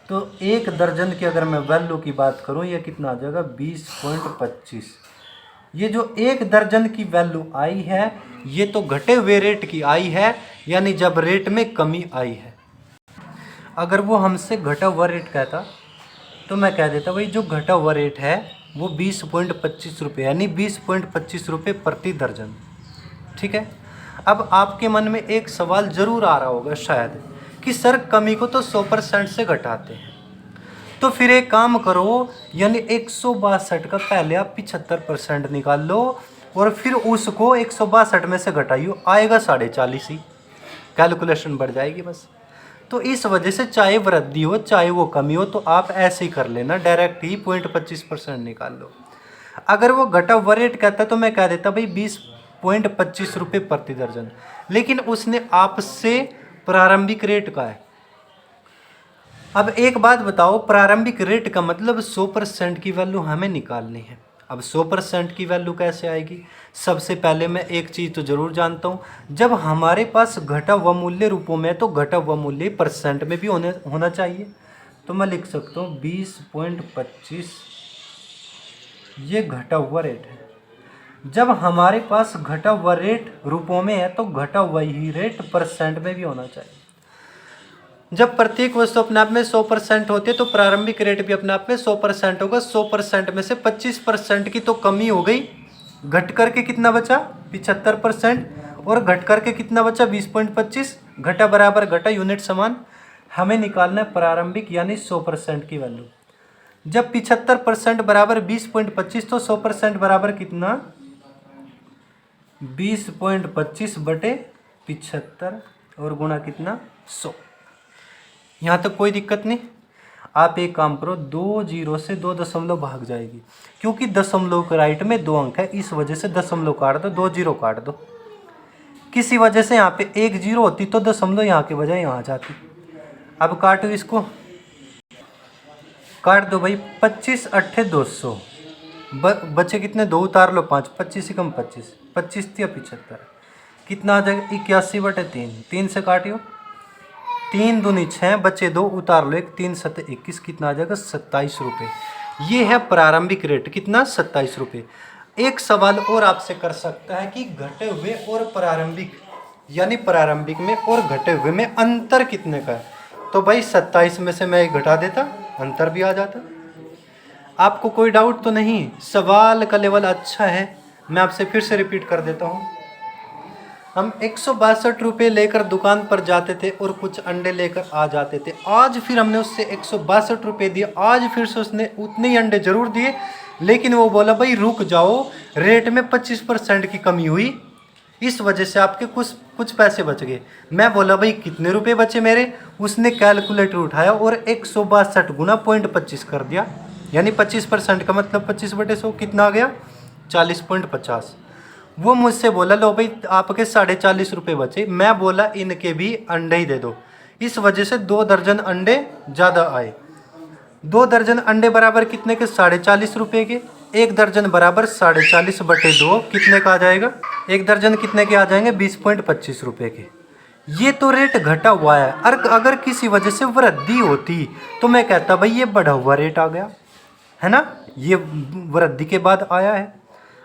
तो 1 दर्जन की अगर मैं वैल्यू की बात करूं, ये कितना आ जाएगा? 20.25। ये जो 1 दर्जन की वैल्यू आई है, ये तो घटे हुए रेट की आई है, यानी जब रेट में कमी आई है। अगर वो हमसे घटा हुआ रेट कहता तो मैं कह देता भाई जो घटा हुआ रेट है वो 20.25 रुपये, यानी 20.25 रुपये प्रति दर्जन। ठीक है। अब आपके मन में एक सवाल जरूर आ रहा होगा शायद कि सर कमी को तो 100% से घटाते हैं, तो फिर एक काम करो, यानी 162 का पहले आप 75% निकाल लो और फिर उसको 162 में से घटाइयो, आएगा 40.5 ही। कैलकुलेशन बढ़ जाएगी बस। तो इस वजह से चाहे वृद्धि हो चाहे वो कमी हो, तो आप ऐसे ही कर लेना, डायरेक्ट ही 0.25% निकाल लो। अगर वो घटा हुआ रेट कहता तो मैं कह देता भाई 20.25 रुपये प्रति दर्जन, लेकिन उसने आपसे प्रारंभिक रेट का है। अब एक बात बताओ, प्रारंभिक रेट का मतलब 100% की वैल्यू हमें निकालनी है। अब 100% की वैल्यू कैसे आएगी? सबसे पहले मैं एक चीज़ तो ज़रूर जानता हूँ, जब हमारे पास घटा हुआ मूल्य रूपों में, तो घटा हुआ मूल्य परसेंट में भी होना चाहिए। तो मैं लिख सकता हूँ 20.25, ये घटा हुआ रेट है। जब हमारे पास घटा हुआ रेट रूपों में है, तो घटा हुआ ही रेट परसेंट में भी होना चाहिए। जब प्रत्येक वस्तु अपने आप में 100% होती है, तो प्रारंभिक रेट भी अपने आप में 100% होगा। 100% में से 25% की तो कमी हो गई, घट करके कितना बचा? 75%, और घट करके कितना बचा? 20.25। घटा बराबर घटा, यूनिट समान। हमें निकालना है प्रारंभिक यानी 100% की वैल्यू। जब 75% बराबर 20.25, तो 100% बराबर कितना? 20.25/75 और गुणा कितना? 100। यहाँ तक कोई दिक्कत नहीं। आप एक काम करो, 2 जीरो से 2 दशमलव भाग जाएगी, क्योंकि दशमलव के राइट में 2 अंक है, इस वजह से दशमलव काट दो, 2 जीरो काट दो। किसी वजह से यहाँ पे 1 जीरो होती तो दशमलव यहाँ के बजाय यहाँ जाती। अब काटो इसको, काट दो भाई। 25 8 200, बचे कितने? 2 उतार लो 5, 25 से कम 25, 25 या 75 कितना आ जाएगा? 81/3। 3 से काटियो, 3 दूनी 6, बचे 2 उतार लो 1, 3 7 21, कितना आ जाएगा? 27 रुपये। ये है प्रारंभिक रेट, कितना? 27 रुपये। एक सवाल और आपसे कर सकता है कि घटे हुए और प्रारंभिक, यानी प्रारंभिक में और घटे हुए में अंतर कितने का है? तो भाई 27 में से मैं घटा देता, अंतर भी आ जाता। आपको कोई डाउट तो नहीं? सवाल का लेवल अच्छा है। मैं आपसे फिर से रिपीट कर देता हूँ, हम 162 रुपये लेकर दुकान पर जाते थे और कुछ अंडे लेकर आ जाते थे। आज फिर हमने उससे 162 रुपये दिए, आज फिर से उसने उतने ही अंडे जरूर दिए, लेकिन वो बोला भाई रुक जाओ, रेट में 25% की कमी हुई, इस वजह से आपके कुछ कुछ पैसे बच गए। मैं बोला भाई कितने रुपए बचे मेरे? उसने कैलकुलेटर उठाया और 162 गुना 0.25 कर दिया, यानी 25% का मतलब 25/100 कितना आ गया? 40.50। वो मुझसे बोला लो भाई आपके 40.5 रुपये बचे। मैं बोला इनके भी अंडे ही दे दो। इस वजह से 2 दर्जन अंडे ज़्यादा आए। 2 दर्जन अंडे बराबर कितने के? 40.5 रुपये के। 1 दर्जन बराबर 40.5/2 कितने का आ जाएगा? 1 दर्जन कितने के आ जाएंगे? 20.25 रुपये के। ये तो रेट घटा हुआ है। अगर किसी वजह से वृद्धि होती तो मैं कहता भाई ये बढ़ा हुआ रेट आ गया है ना, ये वृद्धि के बाद आया है।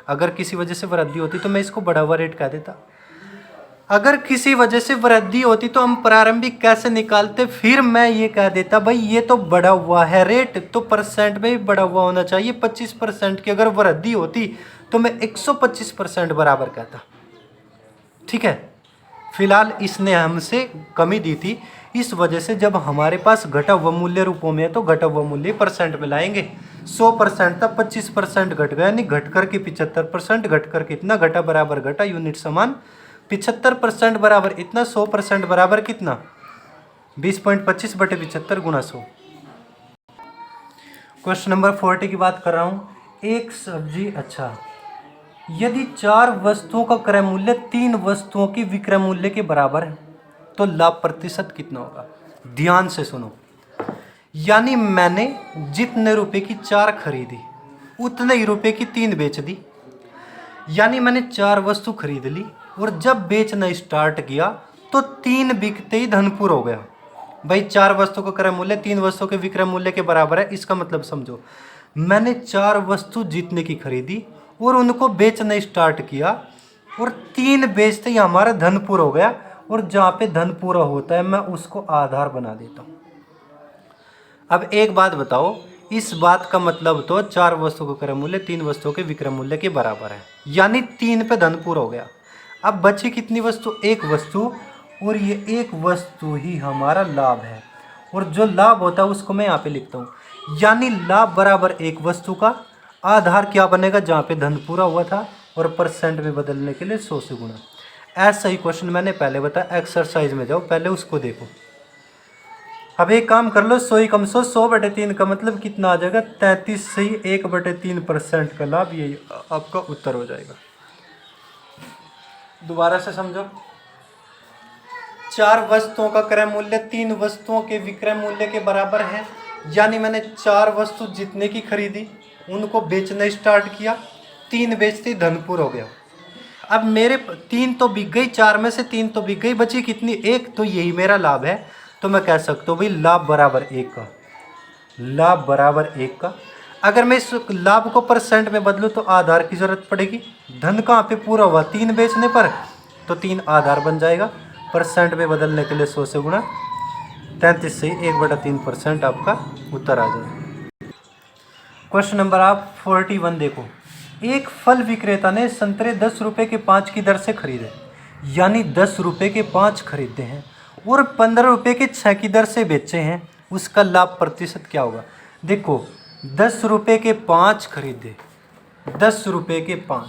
अगर किसी वजह से वृद्धि होती तो मैं इसको बढ़ा हुआ रेट कह देता। अगर किसी वजह से वृद्धि होती तो हम प्रारंभिक कैसे निकालते? फिर मैं ये कह देता भाई ये तो बढ़ा हुआ है रेट, तो परसेंट में भी बढ़ा हुआ होना चाहिए। 25% की अगर वृद्धि होती तो मैं 125% बराबर कहता। ठीक है, फिलहाल इसने हमसे कमी दी थी, इस वजह से जब हमारे पास घटा हुआ मूल्य रूपों में है तो घटा हुआ मूल्य परसेंट में लाएंगे। 100% था, 25% घट गया, यानी घट करके 75%, घट करके इतना घटा बराबर घटा, यूनिट समान 75% बराबर इतना, 100% बराबर कितना? 20.25/75 गुना 100। क्वेश्चन नंबर 40 की बात कर रहा हूँ। एक सब्जी, अच्छा, यदि 4 वस्तुओं का क्रय मूल्य 3 वस्तुओं की विक्रय मूल्य के बराबर है तो लाभ प्रतिशत कितना होगा? ध्यान से सुनो। यानी मैंने जितने रुपए की 4 खरीदी उतने ही रुपए की 3 बेच दी। यानी मैंने 4 वस्तु खरीद ली और जब बेचना स्टार्ट किया तो 3 बिकते ही धनपुर हो गया। भाई 4 वस्तु का क्रय मूल्य 3 वस्तु के विक्रय मूल्य के बराबर है, इसका मतलब समझो मैंने 4 वस्तु जीतने की खरीदी और उनको बेचना स्टार्ट किया और 3 बेचते ही हमारा धन पूरा हो गया। और जहाँ पे धन पूरा होता है मैं उसको आधार बना देता हूँ। अब एक बात बताओ, इस बात का मतलब तो 4 वस्तु का क्रय मूल्य 3 वस्तुओं के विक्रय मूल्य के बराबर है, यानी 3 पे धन पूरा हो गया। अब बची कितनी वस्तु? 1 वस्तु, और ये 1 वस्तु ही हमारा लाभ है। और जो लाभ होता है उसको मैं यहाँ पे लिखता हूँ, यानी लाभ बराबर 1 वस्तु का आधार क्या बनेगा? जहाँ पे धन पूरा हुआ था, और परसेंट में बदलने के लिए 100 से गुणा। ऐसा ही क्वेश्चन मैंने पहले बताया, एक्सरसाइज में जाओ पहले उसको देखो। अब एक काम कर लो, 100 ही कम 100, 100/3 का मतलब कितना आ जाएगा? 33 से ही 1/3% का लाभ, ये आपका उत्तर हो जाएगा। दोबारा से समझो, 4 वस्तुओं का क्रय मूल्य 3 वस्तुओं के विक्रय मूल्य के बराबर है, यानी मैंने 4 वस्तु जितने की खरीदी उनको बेचना स्टार्ट किया, 3 बेचते ही धनपुर हो गया। अब मेरे 3 तो बिक गई, 4 में से 3 तो बिक गई, बची कितनी? 1, तो यही मेरा लाभ है। तो मैं कह सकता हूँ भाई लाभ बराबर 1 का, लाभ बराबर 1 का। अगर मैं इस लाभ को परसेंट में बदलूँ तो आधार की जरूरत पड़ेगी। धन कहाँ पे पूरा हुआ? 3 बेचने पर, तो 3 आधार बन जाएगा। परसेंट में बदलने के लिए 100 से गुणा, 33 से 1/3% आपका उत्तर आ जाएगा। क्वेश्चन नंबर आप 41 देखो। एक फल विक्रेता ने संतरे 10 रुपये के 5 की दर से खरीदे, यानी 10 रुपये के 5 खरीदे हैं और 15 रुपये के 6 की दर से बेचे हैं, उसका लाभ प्रतिशत क्या होगा? देखो 10 रुपये के 5 खरीदे, 10 रुपये के 5,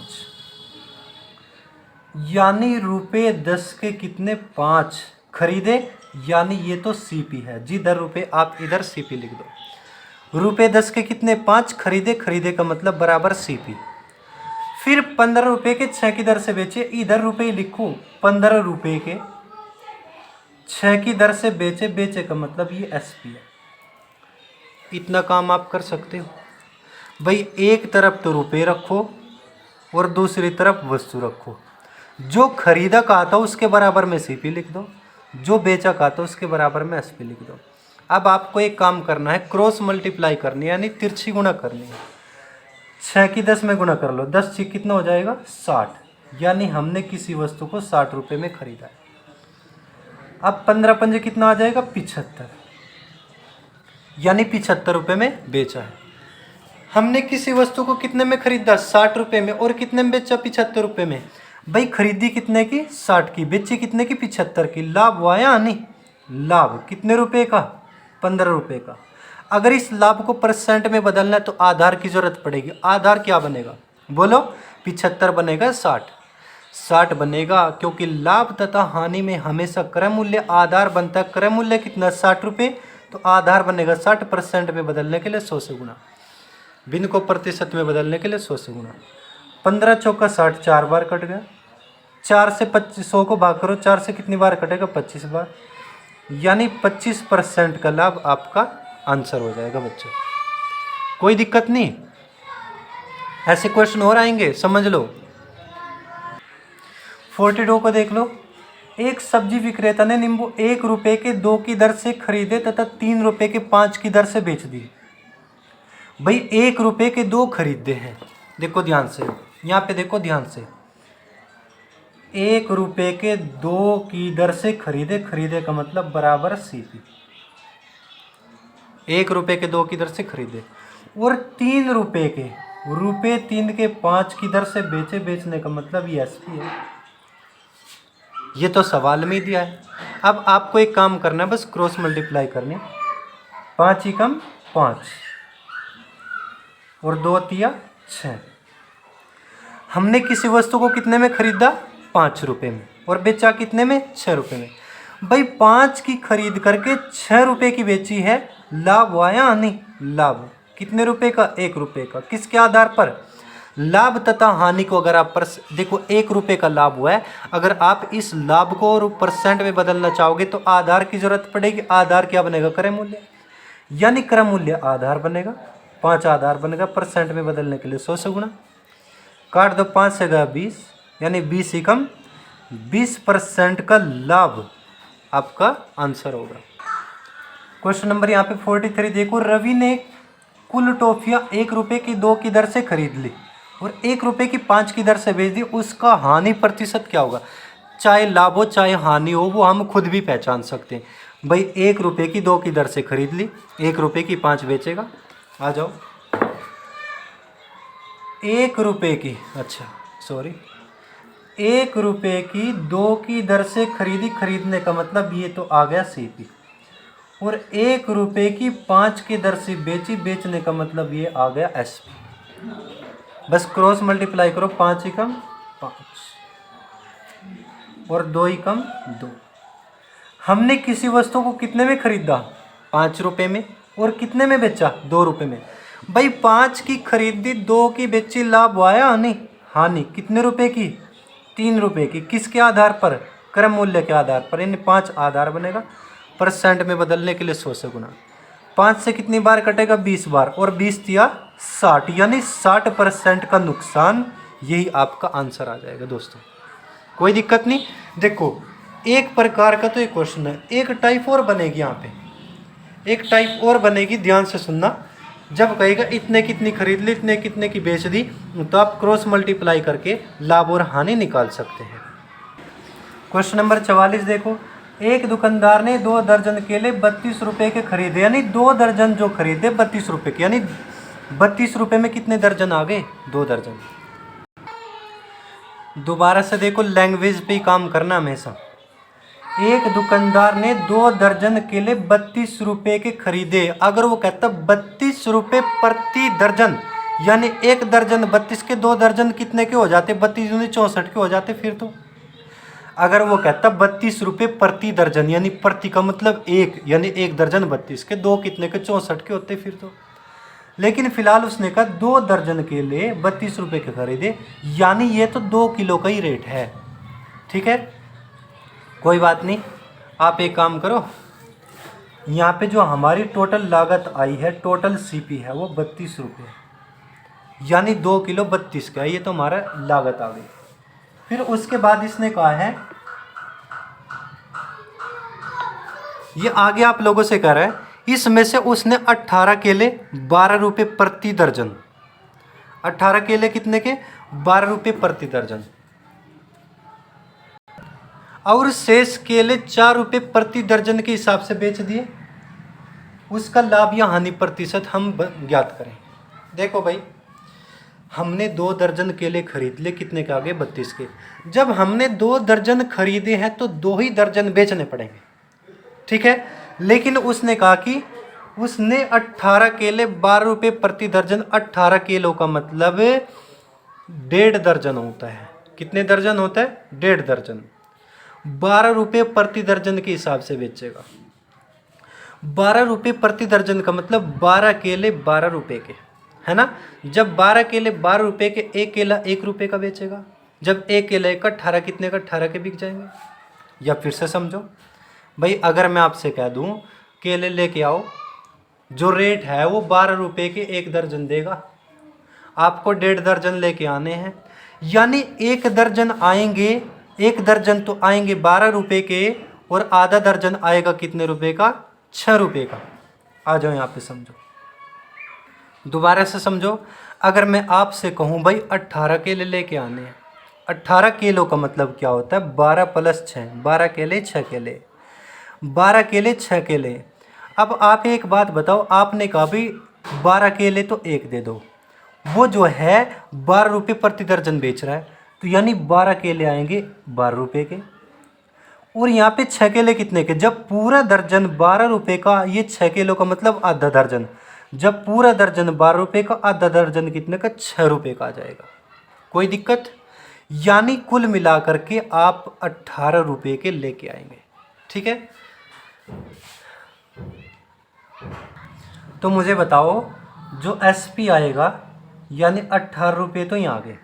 यानी रुपये 10 के कितने? 5 खरीदे, यानी ये तो सीपी है। जिधर रुपये आप इधर सीपी लिख दो। रुपये 10 के कितने? 5 खरीदे, खरीदे का मतलब बराबर सीपी। फिर 15 रुपये के 6 की दर से बेचे, इधर रुपये लिखूं, 15 रुपये के 6 की दर से बेचे, बेचे का मतलब ये एसपी है। इतना काम आप कर सकते हो भाई। एक तरफ तो रुपये रखो और दूसरी तरफ वस्तु रखो। जो खरीदा कहा था उसके बराबर में सीपी लिख दो, जो बेचा कहा था उसके बराबर में एसपी लिख दो। अब आपको एक काम करना है, क्रॉस मल्टीप्लाई करनी है, यानी तिरछी गुणा करनी है। 6 की 10 में गुणा कर लो, 10 6 कितना हो जाएगा? 60, यानी हमने किसी वस्तु को 60 रुपये में खरीदा है। अब 15 पंजे कितना आ जाएगा? 75, यानी 75 रुपये में बेचा है। हमने किसी वस्तु को कितने में खरीदा? 60 रुपये में, और कितने में बेचा? 75 रुपये में। भाई खरीदी कितने की 60 की, बेची कितने की 75 की, लाभ हुआ या हानि? लाभ। कितने रुपए का? 15 रुपए का। अगर इस लाभ को परसेंट में बदलना है तो आधार की जरूरत पड़ेगी। आधार क्या बनेगा बोलो? 75 बनेगा 60 बनेगा, क्योंकि लाभ तथा हानि में हमेशा क्रय मूल्य आधार बनता है। क्रय मूल्य कितना? 60 रुपये, तो आधार बनेगा 60% में बदलने के लिए 100 से गुना, भिन्न को प्रतिशत में बदलने के लिए 100 से गुना। 15 चौका 60, 4 बार कट गया। 4 से 100 को भाग करो, 4 से कितनी बार कटेगा? 25 बार, यानी 25% का लाभ आपका आंसर हो जाएगा बच्चों। कोई दिक्कत नहीं, ऐसे क्वेश्चन और आएंगे, समझ लो। 42 को देख लो। एक सब्जी विक्रेता ने नींबू 1 रुपए के 2 की दर से खरीदे तथा 3 रुपए के 5 की दर से बेच दिए। भाई 1 रुपए के 2 खरीदे हैं, देखो ध्यान से, यहाँ पे देखो ध्यान से। 1 रुपए के 2 की दर से खरीदे, खरीदे का मतलब बराबर सीपी। 1 रुपए के 2 की दर से खरीदे और 3 रुपए के, रुपए 3 के 5 की दर से बेचे, बेचने का मतलब ये एसपी है। ये तो सवाल में ही दिया है। अब आपको एक काम करना है, बस क्रॉस मल्टीप्लाई करनी। 5 ही कम 5 और 2 तिया 6। हमने किसी वस्तु को कितने में खरीदा? 5 रुपये में, और बेचा कितने में? 6 रुपये में। भाई 5 की खरीद करके 6 रुपये की बेची है, लाभ हुआ या हानि? लाभ। कितने रुपए का? 1 रुपये का। किसके आधार पर? लाभ तथा हानि को अगर आप देखो 1 रुपये का लाभ हुआ है, अगर आप इस लाभ को और परसेंट में बदलना चाहोगे तो आधार की जरूरत पड़ेगी। आधार क्या बनेगा? क्रय मूल्य, यानी क्रय मूल्य आधार बनेगा। 5 आधार बनेगा, परसेंट में बदलने के लिए 100 से गुना। काट दो, 5 से गया 20, यानी 20 ही कम 20% का लाभ आपका आंसर होगा। क्वेश्चन नंबर यहाँ पे 43 देखो। रवि ने कुल टॉफियाँ 1 रुपये की 2 की दर से खरीद ली और 1 रुपये की 5 की दर से बेच दी। उसका हानि प्रतिशत क्या होगा? चाहे लाभ हो चाहे हानि हो, वो हम खुद भी पहचान सकते हैं। भाई 1 रुपये की 2 की दर से खरीद ली, 1 रुपये की 5 बेचेगा। आ जाओ। 1 रुपये की, अच्छा सॉरी, 1 रुपये की 2 की दर से खरीदी, खरीदने का मतलब ये तो आ गया सीपी। और 1 रुपये की 5 की दर से बेची, बेचने का मतलब ये आ गया एसपी। बस क्रॉस मल्टीप्लाई करो। 5 ही कम 5 और 2 ही कम 2। हमने किसी वस्तु को कितने में खरीदा? 5 रुपये में, और कितने में बेचा? 2 रुपये में। भाई 5 की खरीदी, 2 की बेची, लाभ हुआ या हानि? हानि। कितने रुपए की? 3 रुपये की। किसके आधार पर? क्रय मूल्य के आधार पर, यानी 5 आधार बनेगा। परसेंट में बदलने के लिए 100 से गुना। 5 से कितनी बार कटेगा? 20 बार, और 20 दिया 60, यानी 60% का नुकसान। यही आपका आंसर आ जाएगा दोस्तों। कोई दिक्कत नहीं। देखो एक प्रकार का तो एक क्वेश्चन है, एक टाइप और बनेगी यहाँ पे, एक टाइप और बनेगी, ध्यान से सुनना। जब कहेगा इतने कितनी खरीद ली, इतने कितने की बेच दी, तो आप क्रॉस मल्टीप्लाई करके लाभ और हानि निकाल सकते हैं। क्वेश्चन नंबर 44 देखो। एक दुकानदार ने 2 दर्जन केले 32 रुपये के खरीदे, यानी 2 दर्जन जो खरीदे 32 रुपये के, यानी 32 रुपये में कितने दर्जन आ गए? 2 दर्जन। दोबारा से देखो, लैंग्वेज पे ही काम करना हमेशा। एक दुकानदार ने 2 दर्जन केले 32 रुपये के खरीदे। अगर वो कहता 32 रुपये प्रति दर्जन, यानी 1 दर्जन 32 के, 2 दर्जन कितने के हो जाते? 32 दूनी 64 के हो जाते। फिर तो अगर वो कहता 32 रुपये प्रति दर्जन, यानी प्रति का मतलब 1, यानी 1 दर्जन 32 के, 2 कितने के? 64 के होते फिर तो। लेकिन फिलहाल उसने कहा 2 दर्जन केले 32 रुपये के खरीदे, यानी ये तो 2 किलो का ही रेट है। ठीक है, कोई बात नहीं। आप एक काम करो, यहाँ पे जो हमारी टोटल लागत आई है, टोटल सीपी है, वो 32 रुपये, यानी 2 किलो 32 का, ये तो हमारा लागत आ गई। फिर उसके बाद इसने कहा है, ये आगे आप लोगों से कह रहा है, इसमें से उसने 18 केले 12 रुपये प्रति दर्जन, 18 केले कितने के? 12 रुपये प्रति दर्जन, और शेष केले 4 रुपये प्रति दर्जन के हिसाब से बेच दिए। उसका लाभ या हानि प्रतिशत हम ज्ञात करें। देखो भाई, हमने 2 दर्जन केले खरीद लिए, कितने के आ गए 32 के। जब हमने 2 दर्जन खरीदे हैं तो 2 ही दर्जन बेचने पड़ेंगे, ठीक है। लेकिन उसने कहा कि उसने 18 केले 12 रुपये प्रति दर्जन, 18 किलो का मतलब 1.5 दर्जन होता है। कितने दर्जन होता है? 1.5 दर्जन। 12 रुपये प्रति दर्जन के हिसाब से बेचेगा। 12 रुपये प्रति दर्जन का मतलब 12 केले 12 रुपये के, है ना। जब 12 केले 12 रुपये के, एक केला 1 रुपये का बेचेगा। जब एक केला का 18 कितने का? 18 के बिक जाएंगे। या फिर से समझो भाई, अगर मैं आपसे कह दूं केले लेके आओ, जो रेट है वो 12 रुपये के 1 दर्जन देगा, आपको 1.5 दर्जन लेके आने हैं, यानी 1 दर्जन आएंगे, 1 दर्जन तो आएंगे 12 रुपये के, और आधा दर्जन आएगा कितने रुपए का? 6 रुपये का। आ जाओ यहाँ पे समझो, दोबारा से समझो। अगर मैं आपसे कहूँ भाई 18 केले लेके आने हैं, 18 किलो का मतलब क्या होता है? 12 + 6, 12 केले 6 केले, 12 केले 6 केले। अब आप एक बात बताओ, आपने कहा भाई 12 केले तो 1 दे दो, वो जो है 12 रुपये प्रति दर्जन बेच रहा है, तो यानी 12 केले आएंगे 12 रुपये के, और यहाँ पे 6 केले कितने के? जब पूरा दर्जन 12 रुपये का, ये 6 किलो का मतलब आधा दर्जन, जब पूरा दर्जन 12 रुपये का, आधा दर्जन कितने का? 6 रुपये का आ जाएगा। कोई दिक्कत? यानी कुल मिलाकर के आप 18 रुपये के लेके आएंगे, ठीक है। तो मुझे बताओ, जो SP आएगा यानी 18 रुपये तो यहाँ आ गए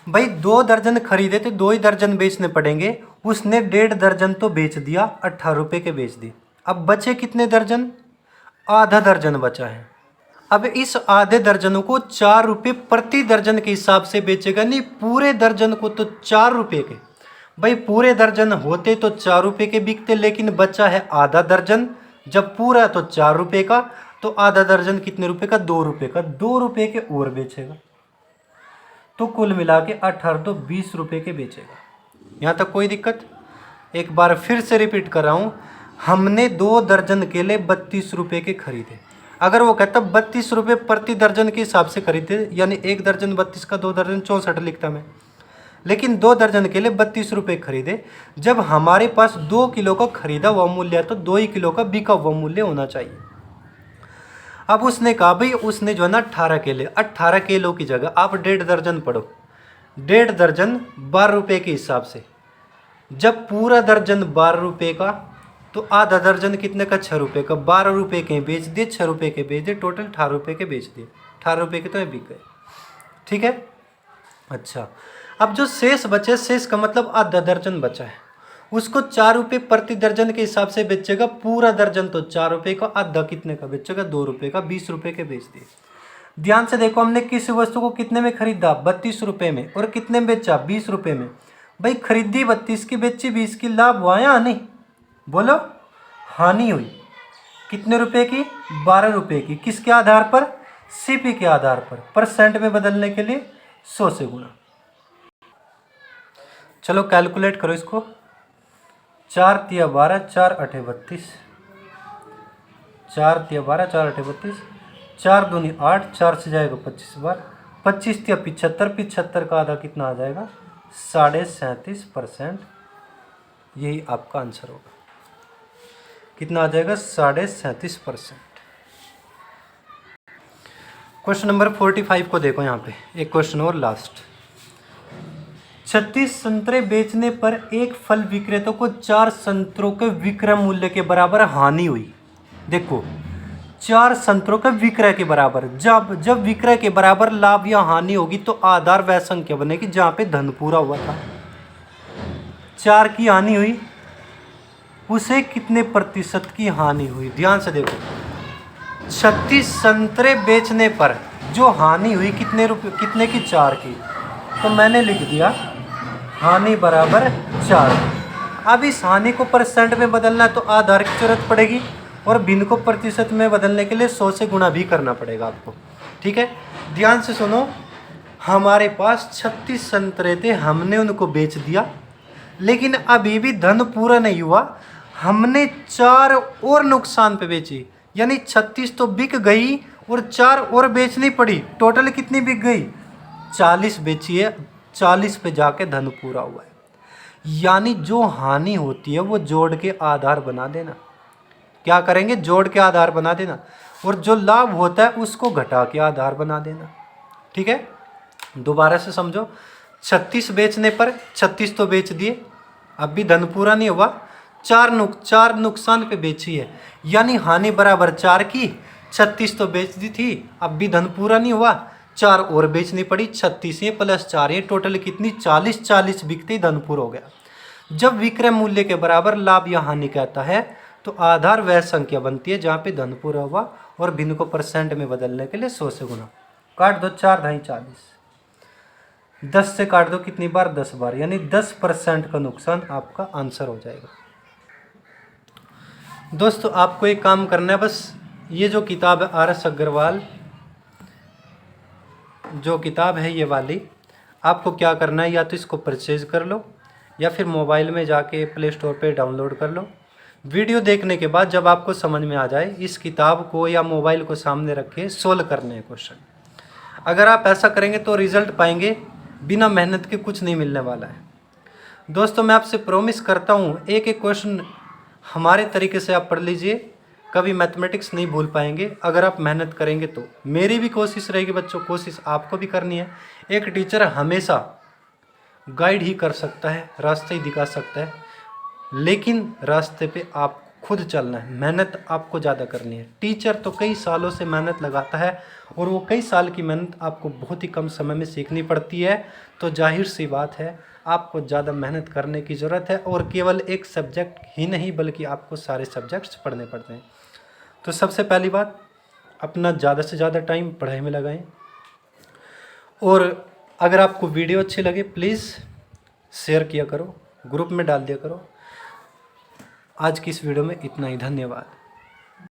भाई। 2 दर्जन खरीदे तो 2 ही दर्जन बेचने पड़ेंगे, उसने 1.5 दर्जन तो बेच दिया, 18 रुपये के बेच दिए। अब बचे कितने दर्जन? आधा दर्जन बचा है। अब इस आधे दर्जनों को 4 रुपये प्रति दर्जन के हिसाब से बेचेगा, नहीं पूरे दर्जन को तो 4 रुपये के। भाई पूरे दर्जन होते तो 4 रुपये के बिकते, लेकिन बचा है आधा दर्जन, जब पूरा तो 4 रुपये का, तो आधा दर्जन कितने रुपए का? 2 रुपये का, 2 रुपये के और बेचेगा, तो कुल मिला के 18 तो 20 रुपये के बेचेगा। यहाँ तक कोई दिक्कत? एक बार फिर से रिपीट कर रहा हूँ, हमने 2 दर्जन केले 32 रुपये के खरीदे। अगर वो कहता 32 रुपये प्रति दर्जन के हिसाब से खरीदे, यानी 1 दर्जन 32 का, 2 दर्जन 64 लिखता मैं, लेकिन 2 दर्जन केले 32 रुपये खरीदे। जब हमारे पास 2 किलो का खरीदा हुआ मूल्य है, तो 2 ही किलो का बिका हुआ मूल्य होना चाहिए। अब उसने कहा भाई, उसने जो है ना 18 केले, 18 किलो की जगह आप 1.5 दर्जन पढ़ो, 1.5 दर्जन 12 रुपये के हिसाब से। जब पूरा दर्जन 12 रुपये का, तो आधा दर्जन कितने का? 6 रुपये का। 12 रुपये के बेच दिए, 6 रुपये के बेच दिए, टोटल 18 रुपये के बेच दिए। 18 रुपये के तो ये बिक गए, ठीक है। अच्छा, अब जो शेष बचे, शेष का मतलब आधा दर्जन बचा है, उसको 4 रुपये प्रति दर्जन के हिसाब से बेचेगा। पूरा दर्जन तो 4 रुपये का, आधा कितने का बेचेगा? 2 रुपये का, 20 रुपये के बेच दिए। ध्यान से देखो, हमने किसी वस्तु को कितने में खरीदा? 32 रुपये में, और कितने में बेचा? 20 रुपये में। भाई खरीदी 32 की, बेची 20 की, लाभ हुआ या हानि? बोलो, हानि हुई। कितने रुपए की? 12 रुपये की। किसके आधार पर? CP के आधार पर। परसेंट में बदलने के लिए 100 से गुणा। चलो कैलकुलेट करो इसको। 4 तिया 12, 4 8 32, 4 तिया 12, 4 8 32, 4 दूनी 8, 4 से जाएगा 25 बार, 25 तिया 75, 75 का आधा कितना आ जाएगा? 37.5%। यही आपका आंसर होगा। कितना आ जाएगा? 37.5%। क्वेश्चन नंबर 45 को देखो, यहाँ पे एक क्वेश्चन और लास्ट। 36 संतरे बेचने पर एक फल विक्रेता को 4 संतरों के विक्रय मूल्य के बराबर हानि हुई। देखो, 4 संतरों के विक्रय के बराबर, जब विक्रय के बराबर लाभ या हानि होगी तो आधार वह संख्या बनेगी जहां पे धन पूरा हुआ था। 4 की हानि हुई, उसे कितने प्रतिशत की हानि हुई? ध्यान से देखो, 36 संतरे बेचने पर जो हानि हुई कितने रुपए, कितने की? 4 की। तो मैंने लिख दिया हानि बराबर 4। अब इस हानि को परसेंट में बदलना है तो आधार की जरूरत पड़ेगी, और भिन्न को प्रतिशत में बदलने के लिए 100 से गुणा भी करना पड़ेगा आपको, ठीक है। ध्यान से सुनो, हमारे पास 36 संतरे थे, हमने उनको बेच दिया, लेकिन अभी भी धन पूरा नहीं हुआ। हमने 4 और नुकसान पे बेची, यानी 36 तो बिक गई और 4 और बेचनी पड़ी। टोटल कितनी बिक गई? 40 बेची है, 40 पे जाके धन पूरा हुआ है। यानी जो हानि होती है वो जोड़ के आधार बना देना। क्या करेंगे? जोड़ के आधार बना देना। और जो लाभ होता है उसको घटा के आधार बना देना। ठीक है, दोबारा से समझो। 36 बेचने पर 36 तो बेच दिए, अब भी धन पूरा नहीं हुआ। 4 नुकसान पे बेची है, यानी हानि बराबर 4 की। 36 तो बेच दी थी, अब भी धन पूरा नहीं हुआ, 4 और बेचनी पड़ी। 36 ये प्लस 4 ये टोटल कितनी? 40 बिकते ही धन पूरा हो गया। जब विक्रय मूल्य के बराबर लाभ या हानि कहता है तो आधार वह संख्या बनती है जहाँ पे धन पूरा हुआ और भिन्न को परसेंट में बदलने के लिए 100 से गुना। काट दो, 4 ढाई 40, 10 से काट दो कितनी बार? 10 बार, यानी 10% का नुकसान आपका आंसर हो जाएगा। दोस्तों आपको एक काम करना है, बस ये जो किताब है RS अग्रवाल जो किताब है ये वाली, आपको क्या करना है, या तो इसको परचेज कर लो या फिर मोबाइल में जाके प्ले स्टोर पे डाउनलोड कर लो। वीडियो देखने के बाद जब आपको समझ में आ जाए, इस किताब को या मोबाइल को सामने रख के सोल्व करने हैं क्वेश्चन। अगर आप ऐसा करेंगे तो रिजल्ट पाएंगे, बिना मेहनत के कुछ नहीं मिलने वाला है। दोस्तों मैं आपसे प्रॉमिस करता हूँ, एक एक क्वेश्चन हमारे तरीके से आप पढ़ लीजिए, कभी मैथमेटिक्स नहीं भूल पाएंगे अगर आप मेहनत करेंगे तो। मेरी भी कोशिश रहेगी बच्चों, कोशिश आपको भी करनी है। एक टीचर हमेशा गाइड ही कर सकता है, रास्ते ही दिखा सकता है, लेकिन रास्ते पे आप खुद चलना है, मेहनत आपको ज़्यादा करनी है। टीचर तो कई सालों से मेहनत लगाता है और वो कई साल की मेहनत आपको बहुत ही कम समय में सीखनी पड़ती है, तो जाहिर सी बात है आपको ज़्यादा मेहनत करने की ज़रूरत है। और केवल एक सब्जेक्ट ही नहीं बल्कि आपको सारे सब्जेक्ट्स पढ़ने पड़ते हैं। तो सबसे पहली बात, अपना ज़्यादा से ज़्यादा टाइम पढ़ाई में लगाएं। और अगर आपको वीडियो अच्छी लगे प्लीज़ शेयर किया करो, ग्रुप में डाल दिया करो। आज की इस वीडियो में इतना ही, धन्यवाद।